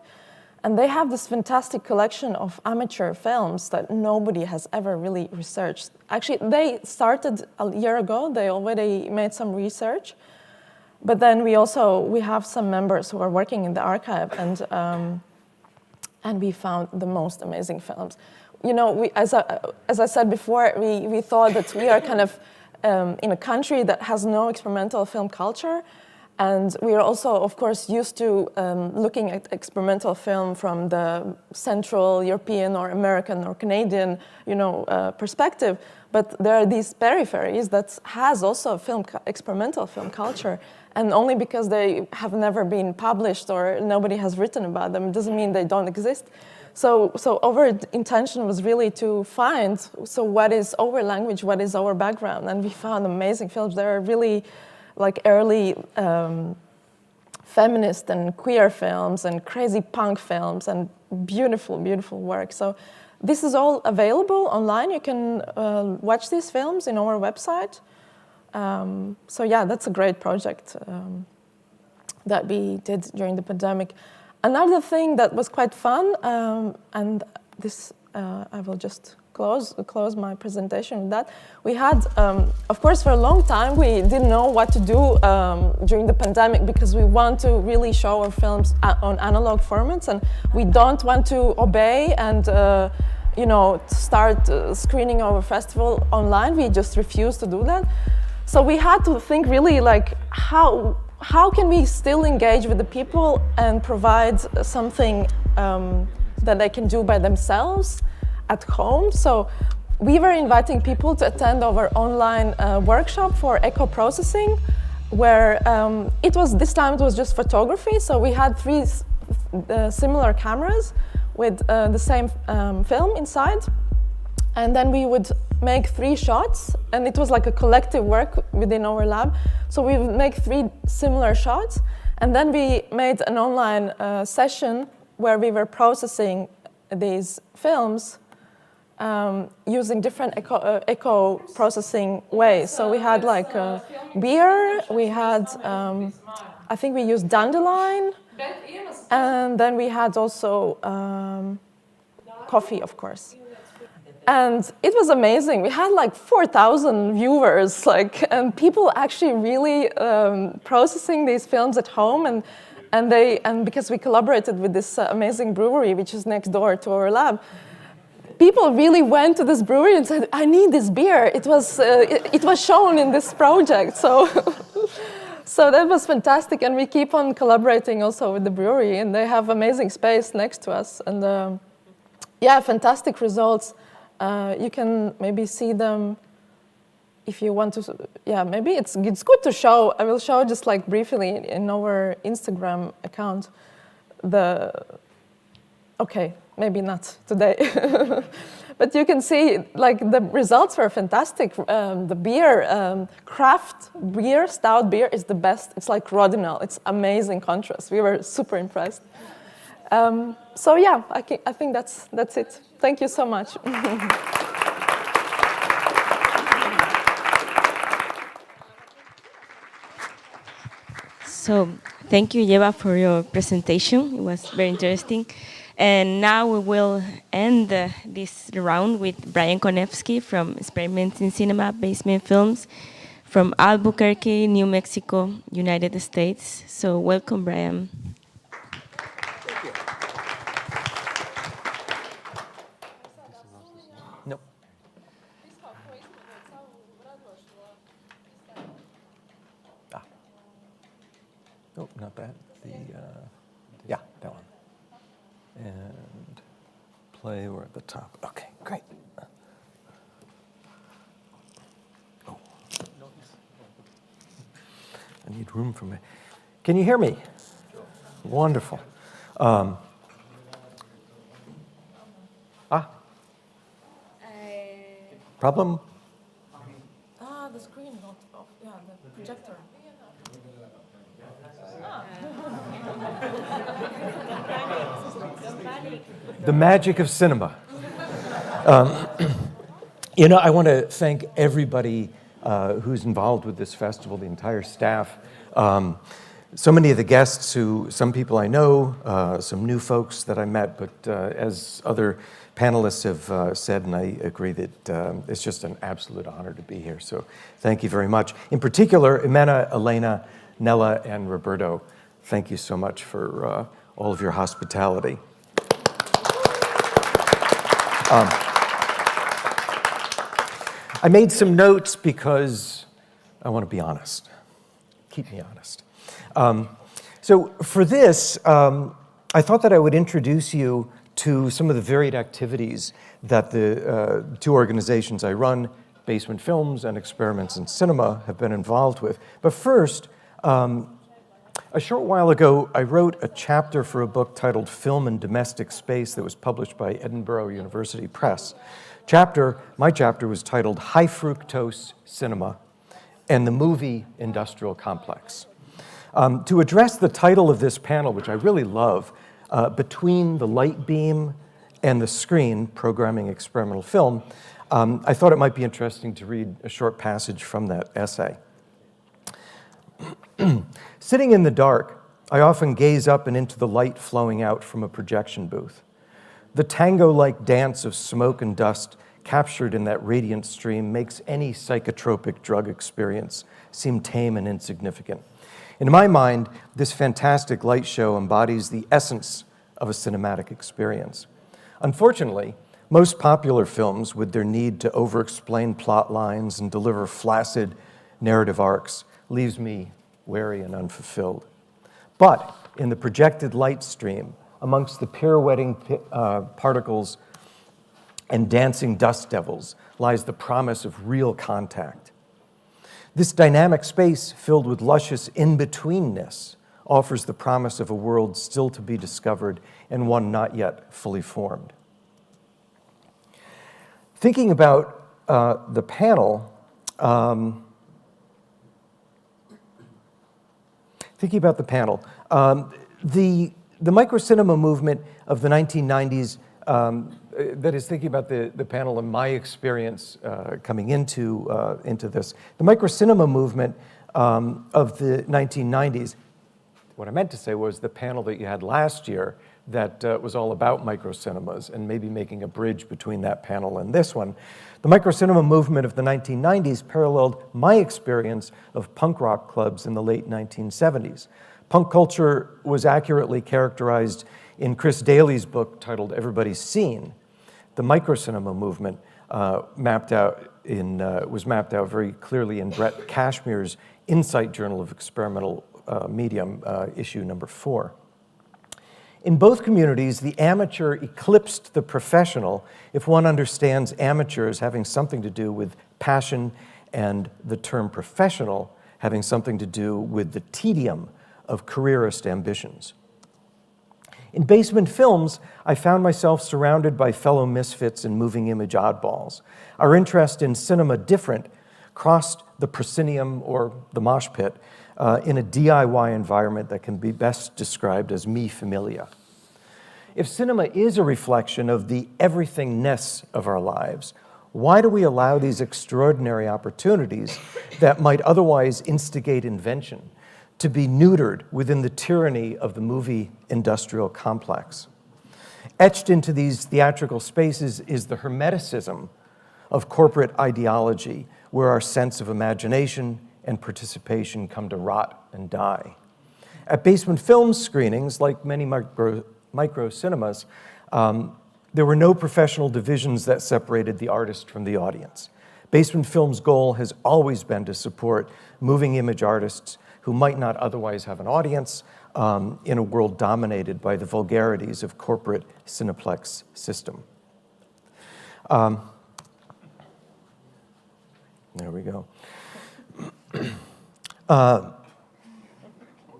And they have this fantastic collection of amateur films that nobody has ever really researched. Actually, they started a year ago. They already made some research. But then we have some members who are working in the archive, and we found the most amazing films. As I said before, we thought that we are kind of in a country that has no experimental film culture. And we are also, of course, used to looking at experimental film from the Central European or American or Canadian, perspective. But there are these peripheries that has also experimental film culture. And only because they have never been published or nobody has written about them, doesn't mean they don't exist. So our intention was really to find, what is our language, what is our background? And we found amazing films. There are really early feminist and queer films and crazy punk films and beautiful, beautiful work. So this is all available online. You can watch these films in our website. So yeah, that's a great project that we did during the pandemic. Another thing that was quite fun, and this I will just close my presentation with that. We had, of course, for a long time, we didn't know what to do during the pandemic because we want to really show our films on analog formats, and we don't want to obey and start screening our festival online. We just refused to do that. So we had to think really like how can we still engage with the people and provide something that they can do by themselves at home. So we were inviting people to attend our online workshop for echo processing, where this time it was just photography. So we had 3 similar cameras with the same film inside. And then we would make 3 shots, and it was like a collective work within our lab. So we would make 3 similar shots, and then we made an online session where we were processing these films using different echo processing ways. So we had like beer, we had, I think we used dandelion, and then we had also coffee, of course. And it was amazing. We had like 4,000 viewers, and people actually really processing these films at home, and because we collaborated with this amazing brewery, which is next door to our lab, people really went to this brewery and said, "I need this beer." It was shown in this project, so so that was fantastic. And we keep on collaborating also with the brewery, and they have amazing space next to us, and fantastic results. You can maybe see them if you want to. Yeah, maybe it's good to show. I will show just like briefly in our Instagram account. Okay, maybe not today, but you can see like the results were fantastic. The beer, craft beer, stout beer is the best. It's like Rodinal. It's amazing contrast. We were super impressed. So yeah, I think that's it. Thank you so much. So thank you, Ieva, for your presentation. It was very interesting. And now we will end this round with Brian Konevsky from Experiments in Cinema, Basement Films, from Albuquerque, New Mexico, United States. So welcome, Brian. Oh, not that. Yeah, that one. And play, we're at the top. Okay, great. Oh. I need room for me. Can you hear me? Wonderful. Problem? The screen, not off. Yeah, the projector. The magic of cinema. I want to thank everybody who's involved with this festival, the entire staff. So many of the guests some people I know, some new folks that I met, but as other panelists have said, and I agree that it's just an absolute honor to be here. So thank you very much. In particular, Imena, Elena, Nella, and Roberto, thank you so much for all of your hospitality. I made some notes because I want to be honest. Keep me honest. So for this, I thought that I would introduce you to some of the varied activities that the 2 organizations I run, Basement Films and Experiments in Cinema, have been involved with. But first, a short while ago, I wrote a chapter for a book titled Film and Domestic Space that was published by Edinburgh University Press. My chapter was titled High Fructose Cinema and the Movie Industrial Complex. To address the title of this panel, which I really love, Between the Light Beam and the Screen, Programming Experimental Film, I thought it might be interesting to read a short passage from that essay. Sitting in the dark, I often gaze up and into the light flowing out from a projection booth. The tango-like dance of smoke and dust captured in that radiant stream makes any psychotropic drug experience seem tame and insignificant. In my mind, this fantastic light show embodies the essence of a cinematic experience. Unfortunately, most popular films, with their need to over-explain plot lines and deliver flaccid narrative arcs, leaves me weary and unfulfilled. But in the projected light stream, amongst the pirouetting particles and dancing dust devils, lies the promise of real contact. This dynamic space, filled with luscious in-betweenness, offers the promise of a world still to be discovered and one not yet fully formed. Thinking about the panel, the microcinema movement of the 1990s, that is, thinking about the panel and my experience coming into this, the microcinema movement of the 1990s, what I meant to say was the panel that you had last year that was all about microcinemas and maybe making a bridge between that panel and this one. The microcinema movement of the 1990s paralleled my experience of punk rock clubs in the late 1970s. Punk culture was accurately characterized in Chris Daly's book titled Everybody's Seen. The microcinema movement was mapped out very clearly in Brett Kashmir's Insight Journal of Experimental Medium, issue number 4. In both communities, the amateur eclipsed the professional if one understands amateur as having something to do with passion and the term professional having something to do with the tedium of careerist ambitions. In Basement Films, I found myself surrounded by fellow misfits and moving image oddballs. Our interest in cinema different crossed the proscenium or the mosh pit in a DIY environment that can be best described as me familia. If cinema is a reflection of the everythingness of our lives, why do we allow these extraordinary opportunities that might otherwise instigate invention to be neutered within the tyranny of the movie industrial complex? Etched into these theatrical spaces is the hermeticism of corporate ideology, where our sense of imagination and participation come to rot and die. At Basement Films screenings, like many micro cinemas, there were no professional divisions that separated the artist from the audience. Basement Films' goal has always been to support moving image artists who might not otherwise have an audience in a world dominated by the vulgarities of corporate cineplex system. There we go.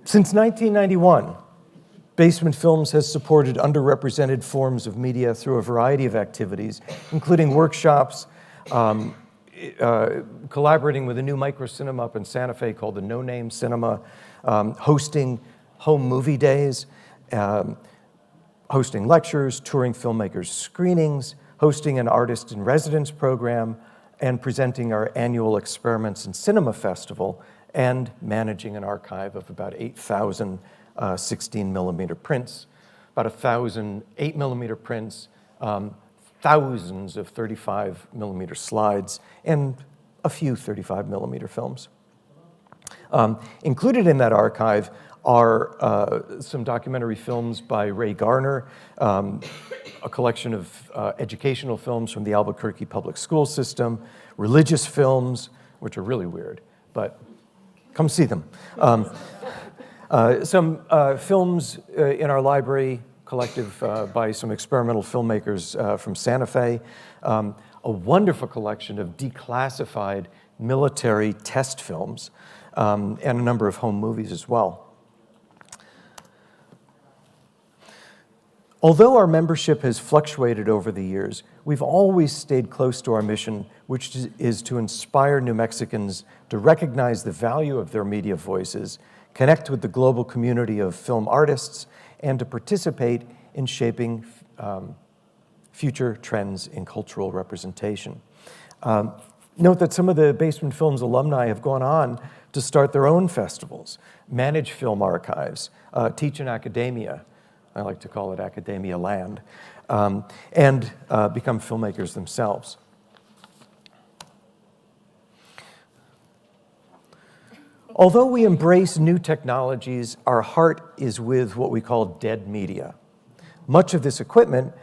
Since 1991, Basement Films has supported underrepresented forms of media through a variety of activities, including workshops, collaborating with a new microcinema up in Santa Fe called the No Name Cinema, hosting home movie days, hosting lectures, touring filmmakers' screenings, hosting an artist in residence program, and presenting our annual Experiments in Cinema Festival, and managing an archive of about 8,000 16-millimeter prints, about 1,000 8-millimeter prints, thousands of 35-millimeter slides, and a few 35-millimeter films. Included in that archive are some documentary films by Ray Garner, a collection of educational films from the Albuquerque public school system, religious films, which are really weird, but come see them. Some films in our library collective by some experimental filmmakers from Santa Fe, a wonderful collection of declassified military test films, and a number of home movies as well. Although our membership has fluctuated over the years, we've always stayed close to our mission, which is to inspire New Mexicans to recognize the value of their media voices, connect with the global community of film artists, and to participate in shaping future trends in cultural representation. Note that some of the Basement Films alumni have gone on to start their own festivals, manage film archives, teach in academia, I like to call it academia land, and become filmmakers themselves. Although we embrace new technologies, our heart is with what we call dead media. Much of this equipment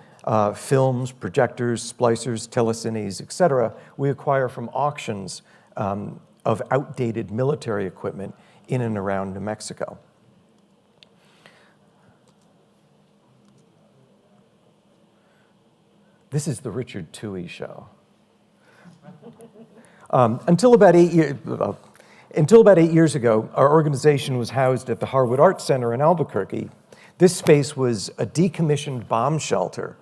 films, projectors, splicers, telecines, etc., we acquire from auctions of outdated military equipment in and around New Mexico. This is the Richard Toohey show. Until about 8 years ago, our organization was housed at the Harwood Arts Center in Albuquerque. This space was a decommissioned bomb shelter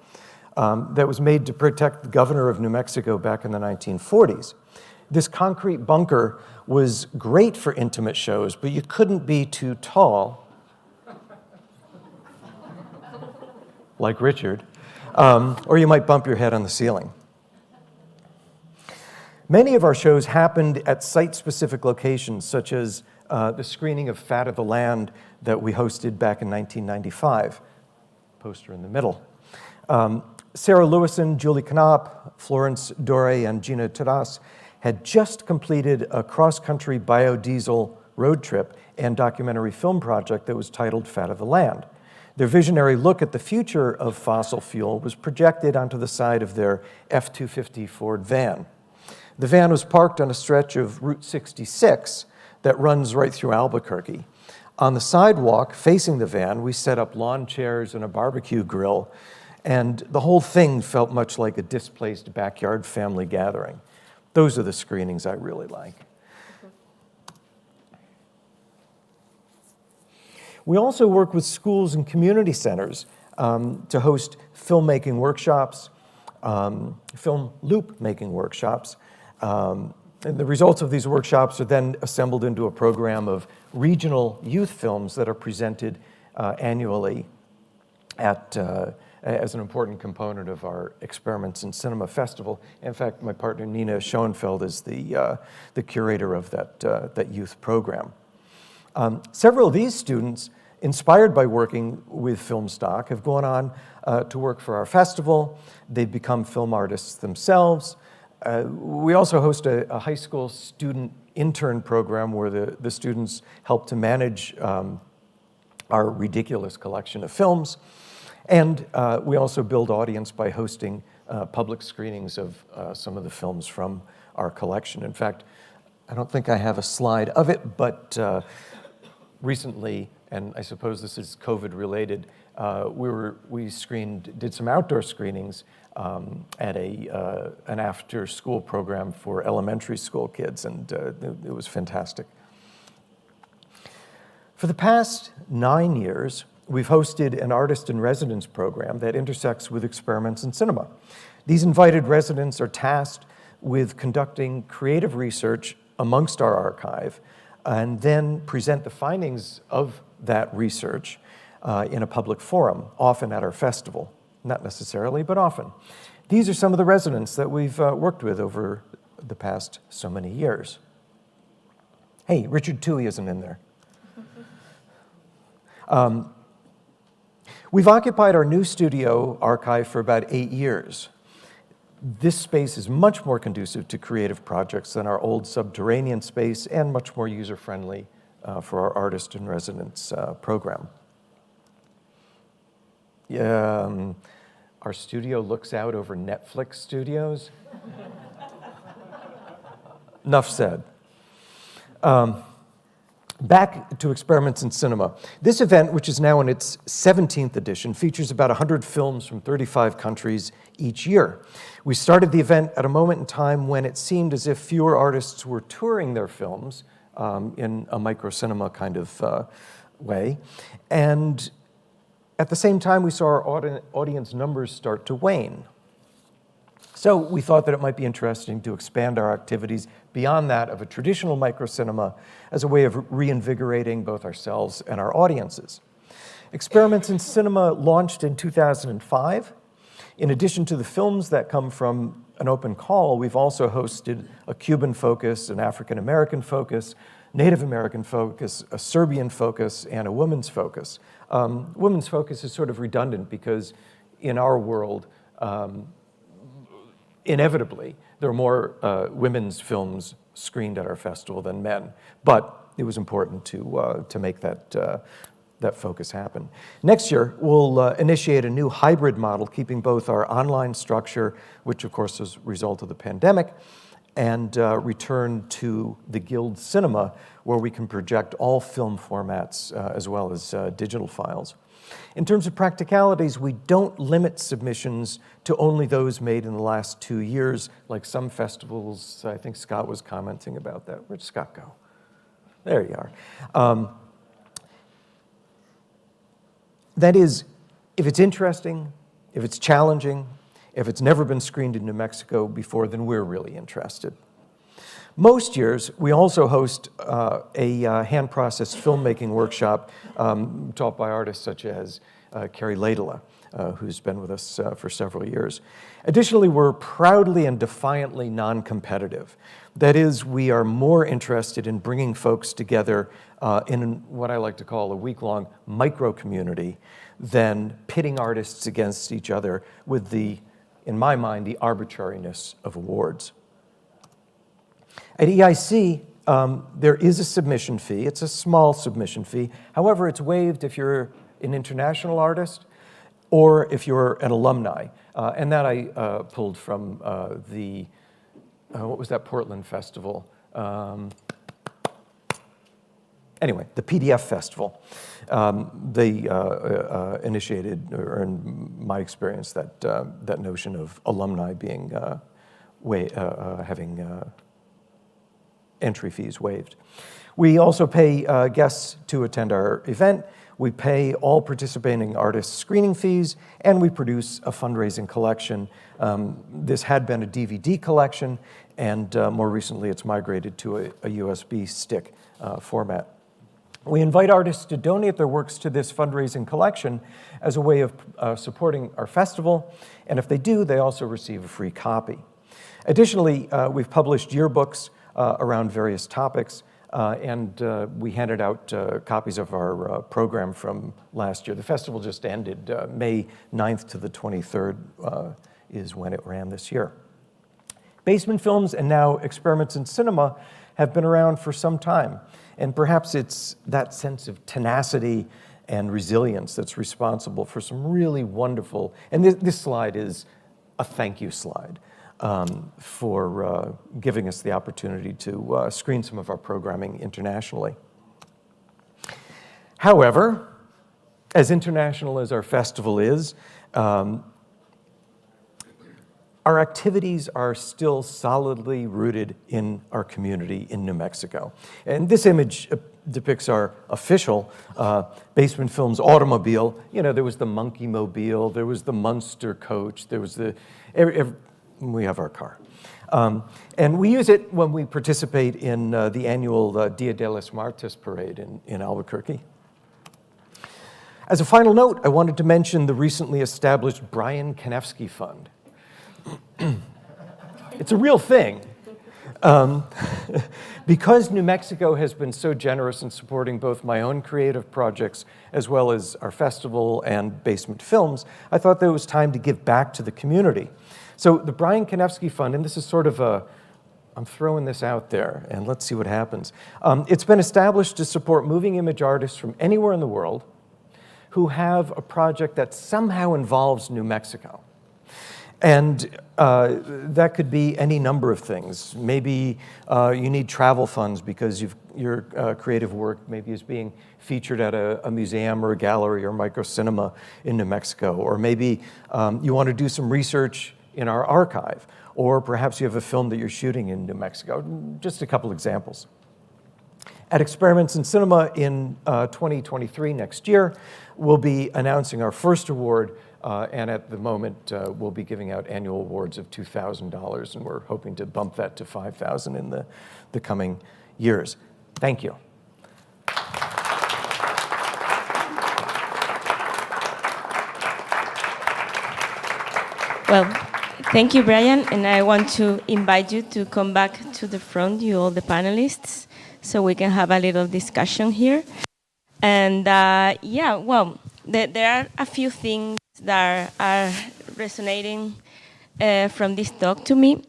that was made to protect the governor of New Mexico back in the 1940s. This concrete bunker was great for intimate shows, but you couldn't be too tall, like Richard, or you might bump your head on the ceiling. Many of our shows happened at site-specific locations, such as the screening of Fat of the Land that we hosted back in 1995. Poster in the middle. Sarah Lewison, Julie Knopp, Florence Dore, and Gina Taras had just completed a cross-country biodiesel road trip and documentary film project that was titled Fat of the Land. Their visionary look at the future of fossil fuel was projected onto the side of their F-250 Ford van. The van was parked on a stretch of Route 66 that runs right through Albuquerque. On the sidewalk facing the van, we set up lawn chairs and a barbecue grill, and the whole thing felt much like a displaced backyard family gathering. Those are the screenings I really like. We also work with schools and community centers to host filmmaking workshops, film loop making workshops. And the results of these workshops are then assembled into a program of regional youth films that are presented annually as an important component of our Experiments in Cinema Festival. In fact, my partner Nina Schoenfeld is the curator of that youth program. Several of these students, inspired by working with film stock, have gone on to work for our festival. They've become film artists themselves. We also host a high school student intern program where the students help to manage our ridiculous collection of films. And we also build audience by hosting public screenings of some of the films from our collection. In fact, I don't think I have a slide of it, but recently, and I suppose this is COVID related, we did some outdoor screenings at an after school program for elementary school kids, and it was fantastic. For the past 9 years, we've hosted an artist in residence program that intersects with experiments in cinema. These invited residents are tasked with conducting creative research amongst our archive and then present the findings of that research in a public forum, often at our festival. Not necessarily, but often. These are some of the residents that we've worked with over the past so many years. Hey, Richard Toohey isn't in there. We've occupied our new studio archive for about 8 years. This space is much more conducive to creative projects than our old subterranean space and much more user-friendly for our artist in residence program. Our studio looks out over Netflix studios. Enough said. Back to Experiments in Cinema. This event, which is now in its 17th edition, features about 100 films from 35 countries each year. We started the event at a moment in time when it seemed as if fewer artists were touring their films in a micro-cinema kind of way. And at the same time, we saw our audience numbers start to wane. So we thought that it might be interesting to expand our activities beyond that of a traditional microcinema as a way of reinvigorating both ourselves and our audiences. Experiments in Cinema launched in 2005. In addition to the films that come from an open call, we've also hosted a Cuban focus, an African American focus, Native American focus, a Serbian focus, and a women's focus. Women's focus is sort of redundant because in our world, inevitably, there are more women's films screened at our festival than men. But it was important to make that that focus happen. Next year, we'll initiate a new hybrid model, keeping both our online structure, which of course is a result of the pandemic, and return to the Guild Cinema, where we can project all film formats as well as digital files. In terms of practicalities, we don't limit submissions to only those made in the last 2 years, like some festivals. I think Scott was commenting about that. Where'd Scott go? There you are. That is, if it's interesting, if it's challenging, if it's never been screened in New Mexico before, then we're really interested. Most years, we also host a hand-processed filmmaking workshop taught by artists such as Carrie Laidala, who's been with us for several years. Additionally, we're proudly and defiantly non-competitive. That is, we are more interested in bringing folks together in what I like to call a week-long micro-community than pitting artists against each other with the, in my mind, the arbitrariness of awards. At EIC, there is a submission fee. It's a small submission fee. However, it's waived if you're an international artist or if you're an alumni. And that I pulled from what was that Portland festival? Anyway, the PDF festival. They initiated, or in my experience, that notion of alumni being having entry fees waived. We also pay guests to attend our event. We pay all participating artists screening fees, and we produce a fundraising collection. This had been a DVD collection, and more recently it's migrated to a USB stick format. We invite artists to donate their works to this fundraising collection as a way of supporting our festival, and if they do, they also receive a free copy. Additionally, we've published yearbooks around various topics, and we handed out copies of our program from last year. The festival just ended. May 9th to the 23rd is when it ran this year. Basement films and now experiments in cinema have been around for some time, and perhaps it's that sense of tenacity and resilience that's responsible for some really wonderful, and this slide is a thank you slide. For giving us the opportunity to screen some of our programming internationally. However, as international as our festival is, our activities are still solidly rooted in our community in New Mexico. And this image depicts our official Basement Films automobile. You know, there was the Monkey Mobile, there was the Munster coach, there was the... we have our car. And we use it when we participate in the annual Dia de los Martes parade in Albuquerque. As a final note, I wanted to mention the recently established Brian Kanefsky Fund. It's a real thing. Because New Mexico has been so generous in supporting both my own creative projects as well as our festival and Basement Films, I thought that it was time to give back to the community. So the Brian Kanefsky Fund, and this is sort of I'm throwing this out there, and let's see what happens. It's been established to support moving image artists from anywhere in the world who have a project that somehow involves New Mexico. And that could be any number of things. Maybe you need travel funds because your creative work maybe is being featured at a museum or a gallery or microcinema in New Mexico. Or maybe you want to do some research in our archive. Or perhaps you have a film that you're shooting in New Mexico. Just a couple examples. At Experiments in Cinema in 2023, next year, we'll be announcing our first award. And at the moment, we'll be giving out annual awards of $2,000, and we're hoping to bump that to $5,000 in the coming years. Thank you. Well, thank you, Brian, and I want to invite you to come back to the front, you all the panelists, so we can have a little discussion here. And yeah, well, there are a few things that are resonating from this talk to me.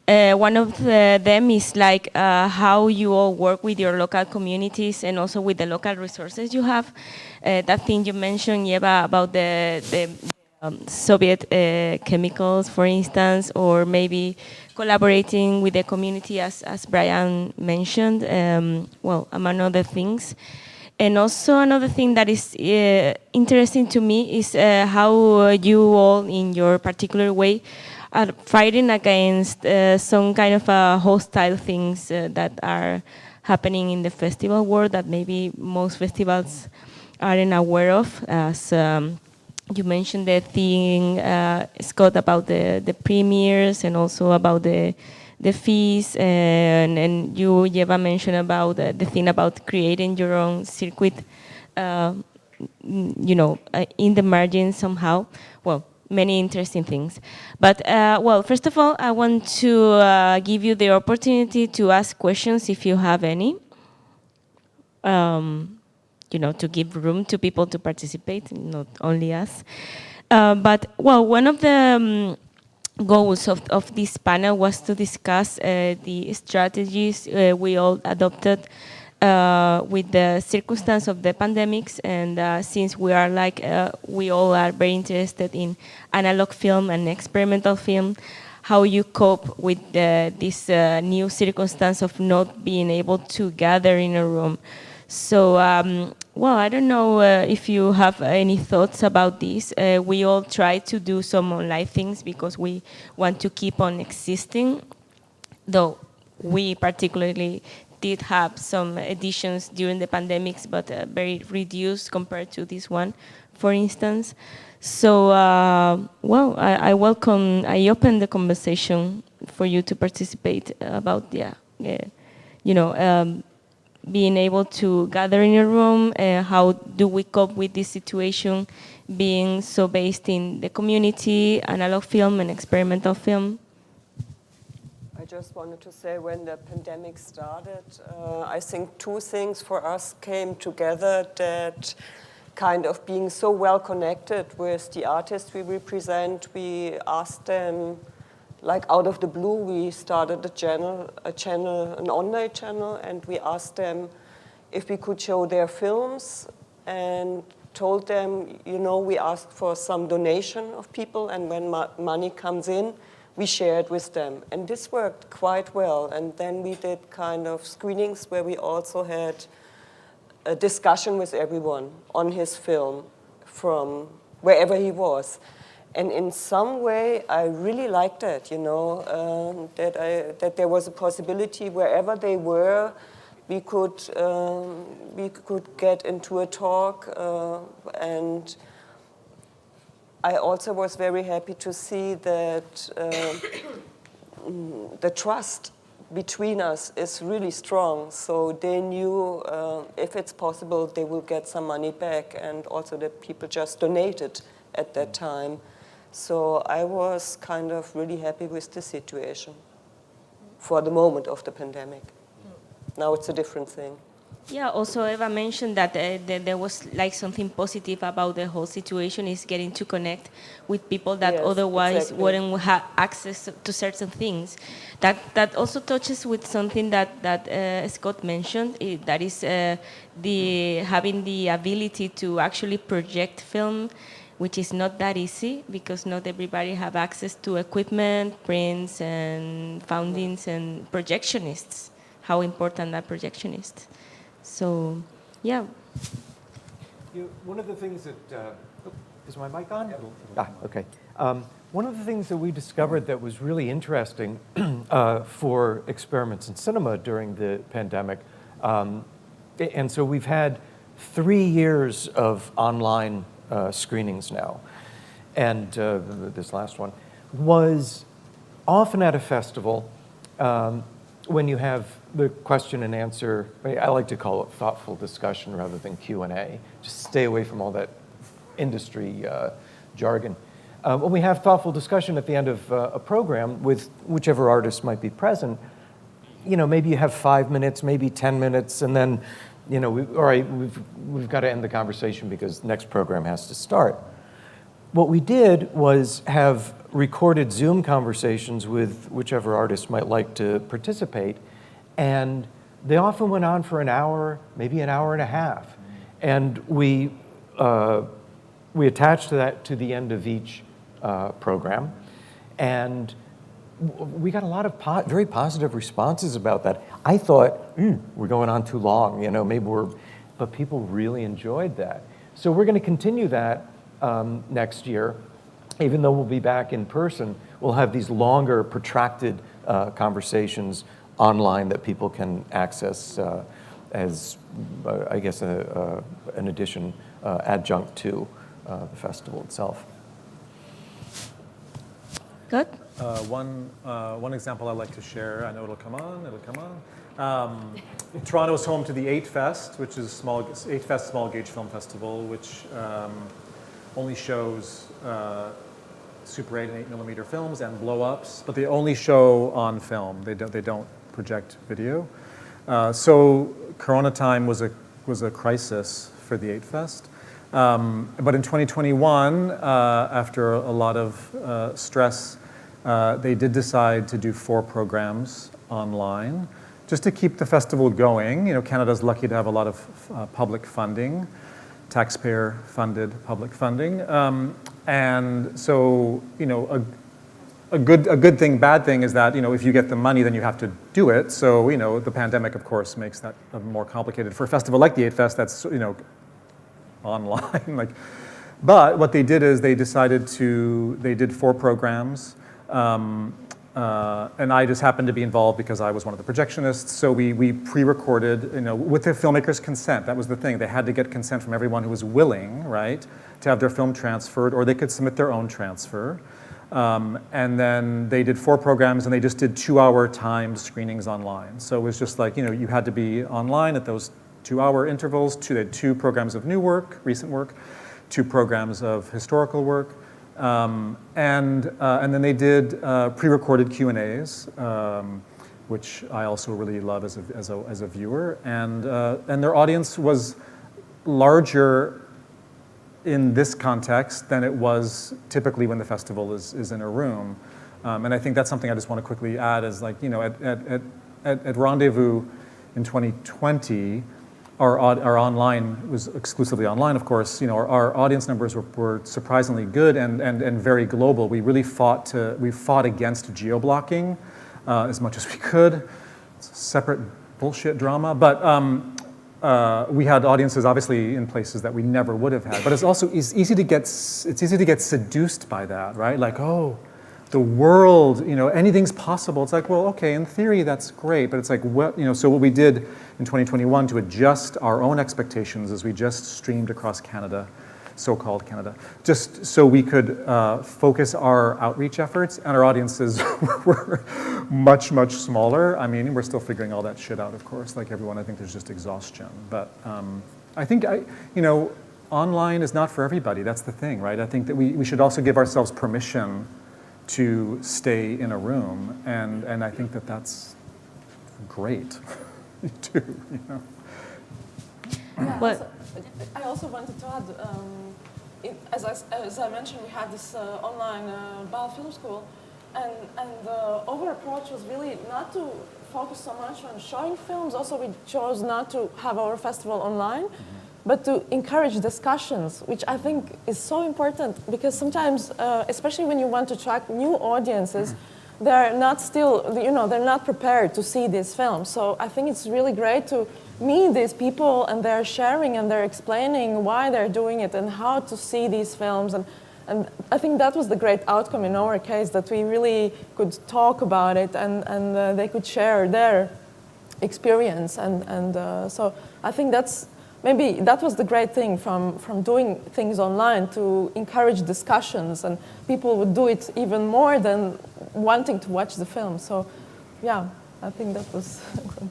One of them is like how you all work with your local communities and also with the local resources you have. That thing you mentioned, Ieva, about the Soviet chemicals, for instance, or maybe collaborating with the community, as Brian mentioned, well, among other things. And also another thing that is interesting to me is how you all, in your particular way, are fighting against some kind of hostile things that are happening in the festival world that maybe most festivals aren't aware of. As you mentioned the thing, Scott, about the premieres and also about the fees, and you, Ieva, mentioned about the thing about creating your own circuit, you know, in the margin somehow. Well, many interesting things. But, well, first of all, I want to give you the opportunity to ask questions if you have any. You know, to give room to people to participate, not only us. But, well, one of the goals of this panel was to discuss the strategies we all adopted with the circumstance of the pandemics, and since we are like, we all are very interested in analog film and experimental film, how you cope with this new circumstance of not being able to gather in a room. So, well, I don't know if you have any thoughts about this. We all try to do some online things because we want to keep on existing, though we particularly did have some editions during the pandemics, but very reduced compared to this one, for instance. So, well, I open the conversation for you to participate about, you know, being able to gather in a room, how do we cope with this situation, being so based in the community, analog film and experimental film? I just wanted to say when the pandemic started, I think two things for us came together, that kind of being so well connected with the artists we represent, we asked them, like out of the blue, we started an online channel, and we asked them if we could show their films, and told them, you know, we asked for some donation of people, and when money comes in, we share it with them. And this worked quite well. And then we did kind of screenings where we also had a discussion with everyone on his film from wherever he was. And in some way, I really liked that, you know, that there was a possibility wherever they were, we could get into a talk. And I also was very happy to see that the trust between us is really strong. So they knew if it's possible, they will get some money back, and also that people just donated at that time. So I was kind of really happy with the situation for the moment of the pandemic. Now it's a different thing. Yeah, also Eva mentioned that there was like something positive about the whole situation, is getting to connect with people that Yes, otherwise exactly. wouldn't have access to certain things. That also touches with something that Scott mentioned, that is having the ability to actually project film, which is not that easy because not everybody have access to equipment, prints, and foundings, and projectionists. How important are projectionists? So, yeah. One of the things that, is my mic on? Okay. One of the things that we discovered that was really interesting for experiments in cinema during the pandemic, and so we've had 3 years of online screenings now, and this last one was often at a festival when you have the question and answer. I like to call it thoughtful discussion rather than Q&A. Just stay away from all that industry jargon. When we have thoughtful discussion at the end of a program with whichever artist might be present, you know, maybe you have 5 minutes, maybe 10 minutes, and then, you know, all right, we've got to end the conversation because the next program has to start. What we did was have recorded Zoom conversations with whichever artist might like to participate, and they often went on for an hour, maybe an hour and a half. And we attached that to the end of each program, and we got a lot of very positive responses about that. I thought, we're going on too long, but people really enjoyed that. So we're going to continue that next year. Even though we'll be back in person, we'll have these longer, protracted conversations online that people can access as, I guess, an addition, adjunct to the festival itself. Good. One example I'd like to share, I know it'll come on. Toronto is home to the 8Fest, which is 8Fest Small Gauge Film Festival, which only shows Super 8 and 8mm films and blow-ups, but they only show on film. They don't project video. So Corona time was a crisis for the 8Fest. But in 2021, after a lot of stress, they did decide to do 4 programs online, just to keep the festival going. Canada's lucky to have a lot of public funding, taxpayer-funded public funding. And so, a good thing, bad thing is that, if you get the money, then you have to do it. So, the pandemic, of course, makes that more complicated. For a festival like the 8Fest, that's, online. But what they did is they did 4 programs. And I just happened to be involved because I was one of the projectionists. So we pre-recorded, with the filmmakers' consent. That was the thing. They had to get consent from everyone who was willing, right, to have their film transferred, or they could submit their own transfer. And then they did 4 programs, and they just did 2-hour timed screenings online. So it was just like, you had to be online at those 2-hour intervals. They had 2 programs of new work, recent work, 2 programs of historical work. And then they did pre-recorded Q&As, which I also really love as a viewer. And their audience was larger in this context than it was typically when the festival is in a room. And I think that's something I just want to quickly add is at Rendezvous in 2020, our online was exclusively online, of course. Our audience numbers were surprisingly good and very global. We really fought against geo-blocking as much as we could. It's a separate bullshit drama, but we had audiences obviously in places that we never would have had. But it's easy to get seduced by that, right? Like, oh, the world, anything's possible. It's like, well, okay, in theory that's great, but it's like, so what we did in 2021 to adjust our own expectations is we just streamed across Canada, so-called Canada, just so we could focus our outreach efforts, and our audiences were much, much smaller. I mean, we're still figuring all that shit out, of course, like everyone. I think there's just exhaustion, but I think, online is not for everybody. That's the thing, right? I think that we should also give ourselves permission to stay in a room, and I think that that's great, too, Yeah, Well- I also wanted to add, as I mentioned, we had this online Bal Film School, and the overall approach was really not to focus so much on showing films. Also, we chose not to have our festival online, but to encourage discussions, which I think is so important, because sometimes, especially when you want to attract new audiences, they're not they're not prepared to see these films. So I think it's really great to meet these people, and they're sharing and they're explaining why they're doing it and how to see these films. And I think that was the great outcome in our case, that we really could talk about it, and they could share their experience. So I think maybe that was the great thing from doing things online, to encourage discussions, and people would do it even more than wanting to watch the film. So, yeah, I think that was good.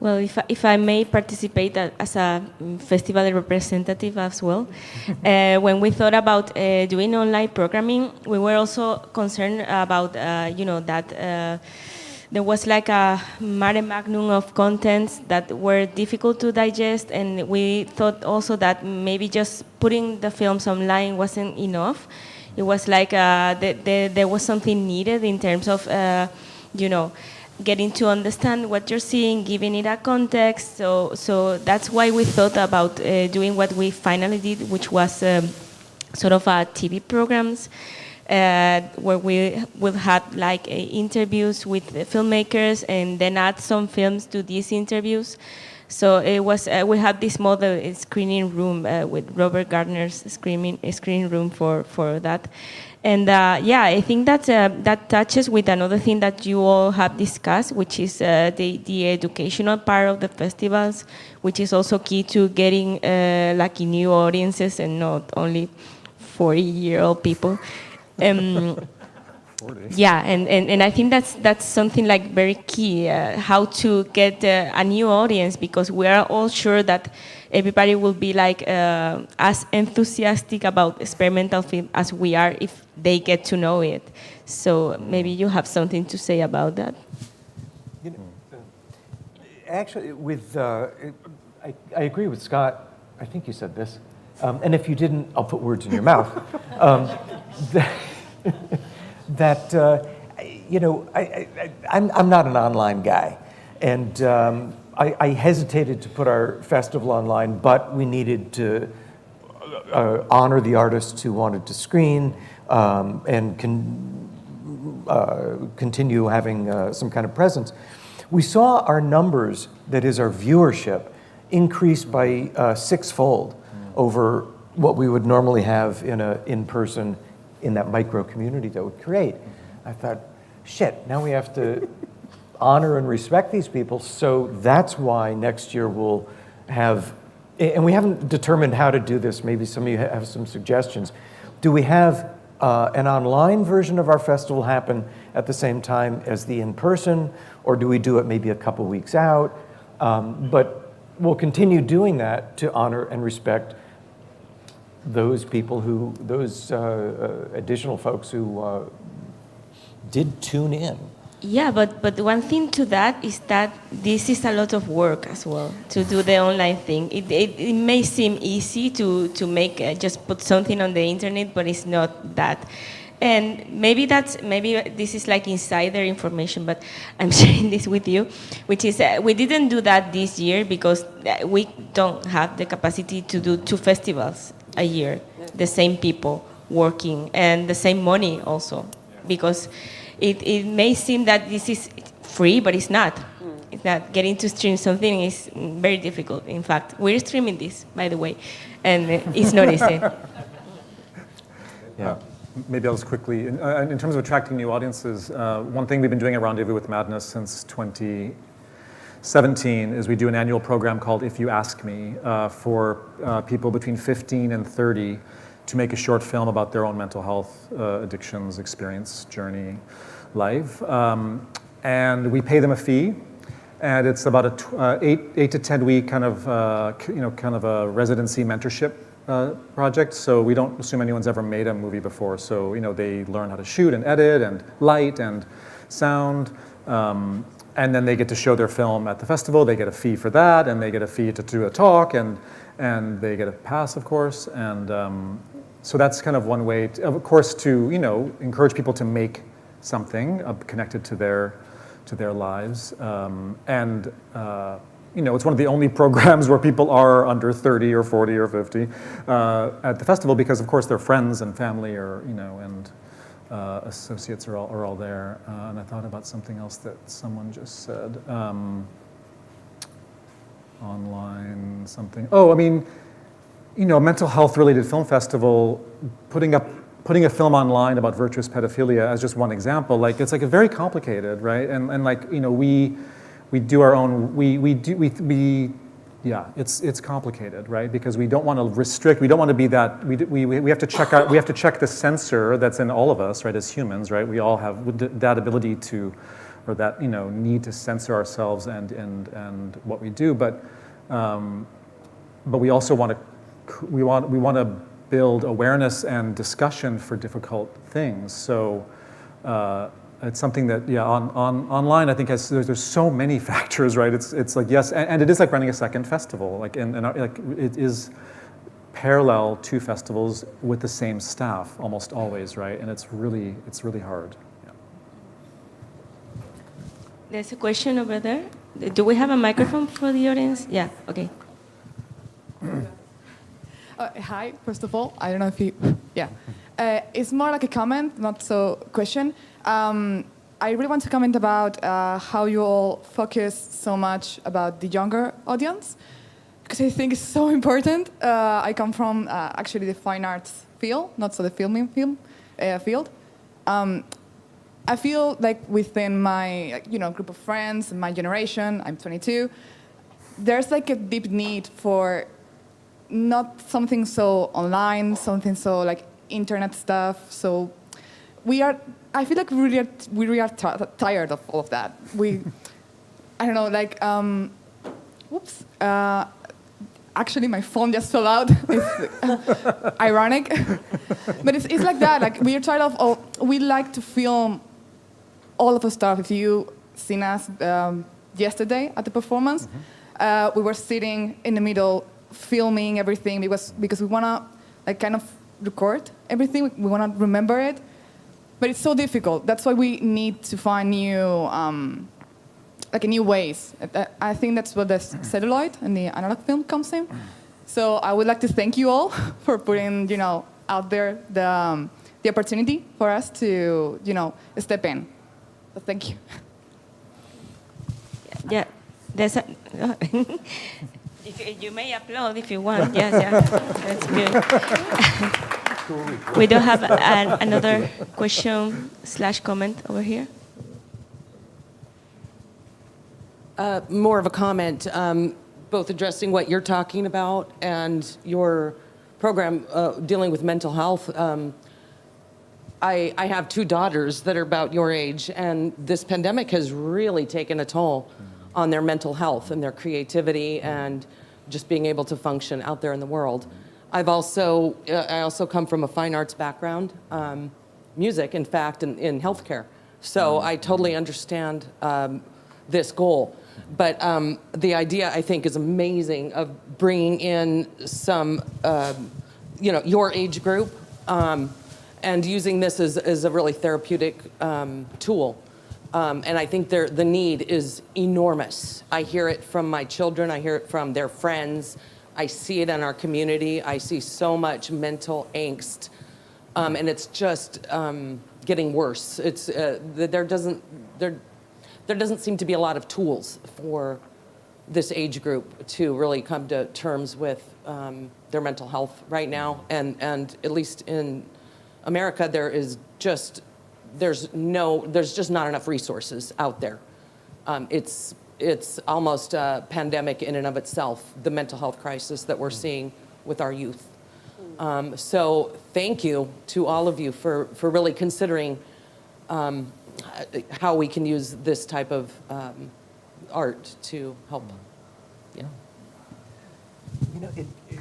Well, if I may participate as a festival representative as well, when we thought about doing online programming, we were also concerned about, that there was like a mare magnum of contents that were difficult to digest, and we thought also that maybe just putting the films online wasn't enough. It was like there was something needed in terms of, getting to understand what you're seeing, giving it a context. So that's why we thought about doing what we finally did, which was sort of TV programs where we will have like interviews with the filmmakers and then add some films to these interviews. So it was we had this model screening room with Robert Gardner's screening room for that. And I think that touches with another thing that you all have discussed, which is the educational part of the festivals, which is also key to getting like new audiences and not only 40-year-old people. 40. Yeah, and I think that's something like very key, how to get a new audience, because we are all sure that everybody will be like as enthusiastic about experimental film as we are if they get to know it. So maybe you have something to say about that. Actually, I agree with Scott. I think you said this. And if you didn't, I'll put words in your mouth. I'm not an online guy, and I hesitated to put our festival online, but we needed to honor the artists who wanted to screen and continue having some kind of presence. We saw our numbers, that is our viewership, increase by sixfold over what we would normally have in person in that micro community that would create. I thought, shit, now we have to honor and respect these people. So that's why next year we'll have, and we haven't determined how to do this. Maybe some of you have some suggestions. Do we have an online version of our festival happen at the same time as the in-person, or do we do it maybe a couple weeks out? But we'll continue doing that to honor and respect those people those additional folks who did tune in. Yeah, but one thing to that is that this is a lot of work as well, to do the online thing. It may seem easy to make just put something on the internet, but it's not that. And maybe this is like insider information, but I'm sharing this with you, which is we didn't do that this year because we don't have the capacity to do 2 festivals a year, the same people working and the same money also, because it may seem that this is free, but it's not. It's not. Getting to stream something is very difficult. In fact, we're streaming this, by the way, and it's not easy. Yeah. Maybe I'll just quickly, in terms of attracting new audiences, one thing we've been doing at Rendezvous with Madness since 2017 is we do an annual program called If You Ask Me for people between 15 and 30 to make a short film about their own mental health, addictions, experience, journey, life. And we pay them a fee, and it's about a 8 to 10 week kind of a residency mentorship project. So we don't assume anyone's ever made a movie before. So they learn how to shoot and edit and light and sound, and then they get to show their film at the festival. They get a fee for that, and they get a fee to do a talk, and they get a pass, of course. And so that's kind of one way, of course, to encourage people to make something connected to their lives. It's one of the only programs where people are under 30 or 40 or 50 at the festival, because of course their friends and family and associates are all there. And I thought about something else that someone just said. Online something. Oh, I mean, mental health related film festival, putting a film online about virtuous pedophilia as just one example, like it's like a very complicated, right? And like we do our own, it's complicated, right? Because we don't want to restrict, we don't want to be that, we have to check the censor that's in all of us, right, as humans, right? We all have that ability to, or that, need to censor ourselves and what we do, but we also want to build awareness and discussion for difficult things. So it's something that, online I think there's so many factors, right? It's like, yes, and it is like running a second festival, like like it is parallel two festivals with the same staff almost always, right? And it's really hard. Yeah. There's a question over there. Do we have a microphone for the audience? Yeah, okay. Hi, first of all, I don't know if you, yeah. It's more like a comment, not so question. I really want to comment about how you all focus so much about the younger audience, because I think it's so important. I come from actually the fine arts field, not so the filming field. I feel like within my group of friends, my generation, I'm 22, there's like a deep need for not something so online, something so like internet stuff. So I feel like we really are tired of all of that. I don't know, like, whoops. Actually, my phone just fell out. It's ironic. But it's like that. Like, we are tired of, we like to film all of the stuff. If you seen us yesterday at the performance, we were sitting in the middle, filming everything because we want to like kind of record everything. We want to remember it. But it's so difficult. That's why we need to find new ways. I think that's where the celluloid and the analog film comes in. So I would like to thank you all for putting, out there the opportunity for us to, step in. So thank you. Yeah, there's a. You may upload if you want. Yes, yeah, that's good. We don't have another question/comment over here. More of a comment, both addressing what you're talking about and your program dealing with mental health. I have two daughters that are about your age, and this pandemic has really taken a toll on their mental health and their creativity and just being able to function out there in the world. I also come from a fine arts background, music, in fact, in healthcare. So I totally understand this goal. But the idea, I think, is amazing of bringing in some, your age group and using this as a really therapeutic tool. And I think the need is enormous. I hear it from my children. I hear it from their friends. I see it in our community. I see so much mental angst. And it's just getting worse. It's there doesn't seem to be a lot of tools for this age group to really come to terms with their mental health right now. And at least in America, there's just not enough resources out there. It's almost a pandemic in and of itself, the mental health crisis that we're seeing with our youth. So thank you to all of you for really considering how we can use this type of art to help. Yeah.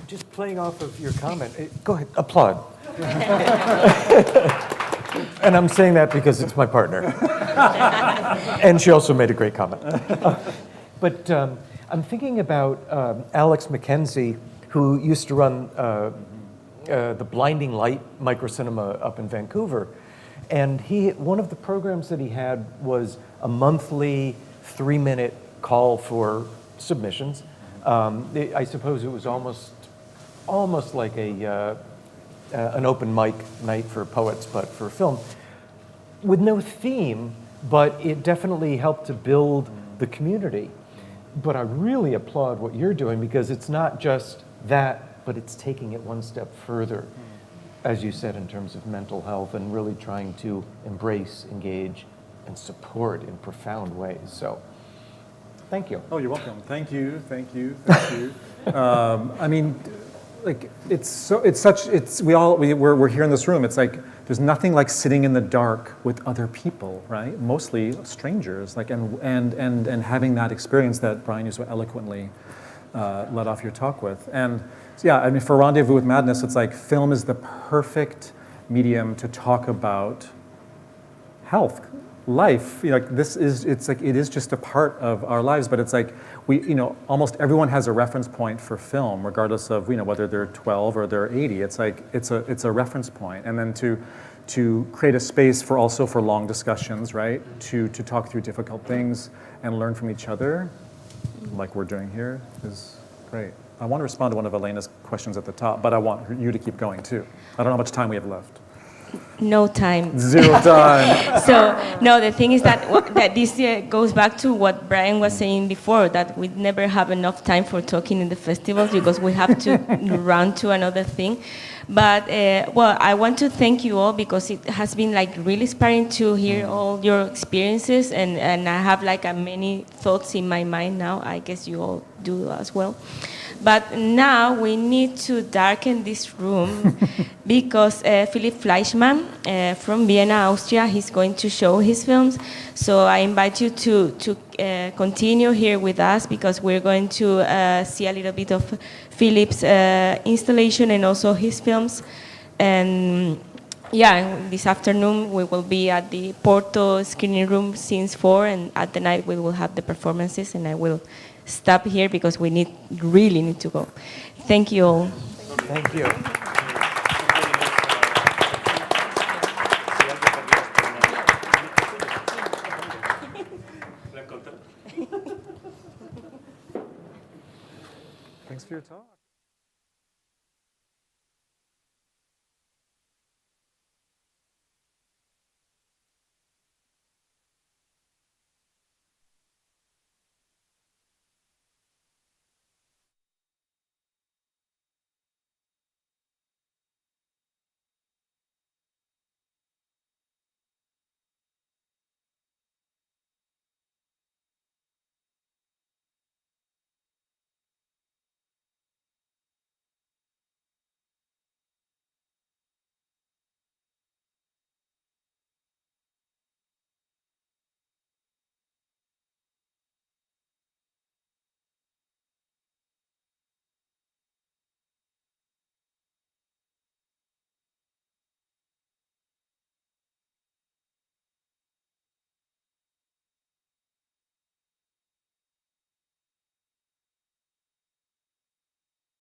Just playing off of your comment, go ahead, applaud. And I'm saying that because it's my partner. And she also made a great comment. But I'm thinking about Alex McKenzie, who used to run the Blinding Light microcinema up in Vancouver. And one of the programs that he had was a monthly 3-minute call for submissions. I suppose it was almost like an open mic night for poets, but for film, with no theme, but it definitely helped to build the community. But I really applaud what you're doing, because it's not just that, but it's taking it one step further, as you said, in terms of mental health, and really trying to embrace, engage, and support in profound ways. So, thank you. Oh, you're welcome. Thank you, thank you, thank you. I mean, like, we're here in this room. It's like there's nothing like sitting in the dark with other people, right? Mostly strangers, like, and having that experience that Brian, you so eloquently led off your talk with. And so, yeah, I mean, for Rendezvous with Madness, it's like film is the perfect medium to talk about health life, like this is, it's like, it is just a part of our lives, but it's like, almost everyone has a reference point for film, regardless of, whether they're 12 or they're 80. It's like, it's a reference point. And then to create a space for also for long discussions, right? To talk through difficult things and learn from each other, like we're doing here, is great. I want to respond to one of Elena's questions at the top, but I want you to keep going too. I don't know how much time we have left. No time. 0 time. So, no, the thing is that this goes back to what Brian was saying before, that we never have enough time for talking in the festivals because we have to run to another thing. But, well, I want to thank you all because it has been like really inspiring to hear all your experiences, and I have like many thoughts in my mind now. I guess you all do as well. But now we need to darken this room because Philipp Fleischmann from Vienna, Austria, he's going to show his films. So I invite you to continue here with us because we're going to see a little bit of Philipp's installation and also his films. And yeah, this afternoon we will be at the Porto screening room since 4, and at the night we will have the performances, and I will stop here because we really need to go. Thank you all. Thank you. Thanks for your talk.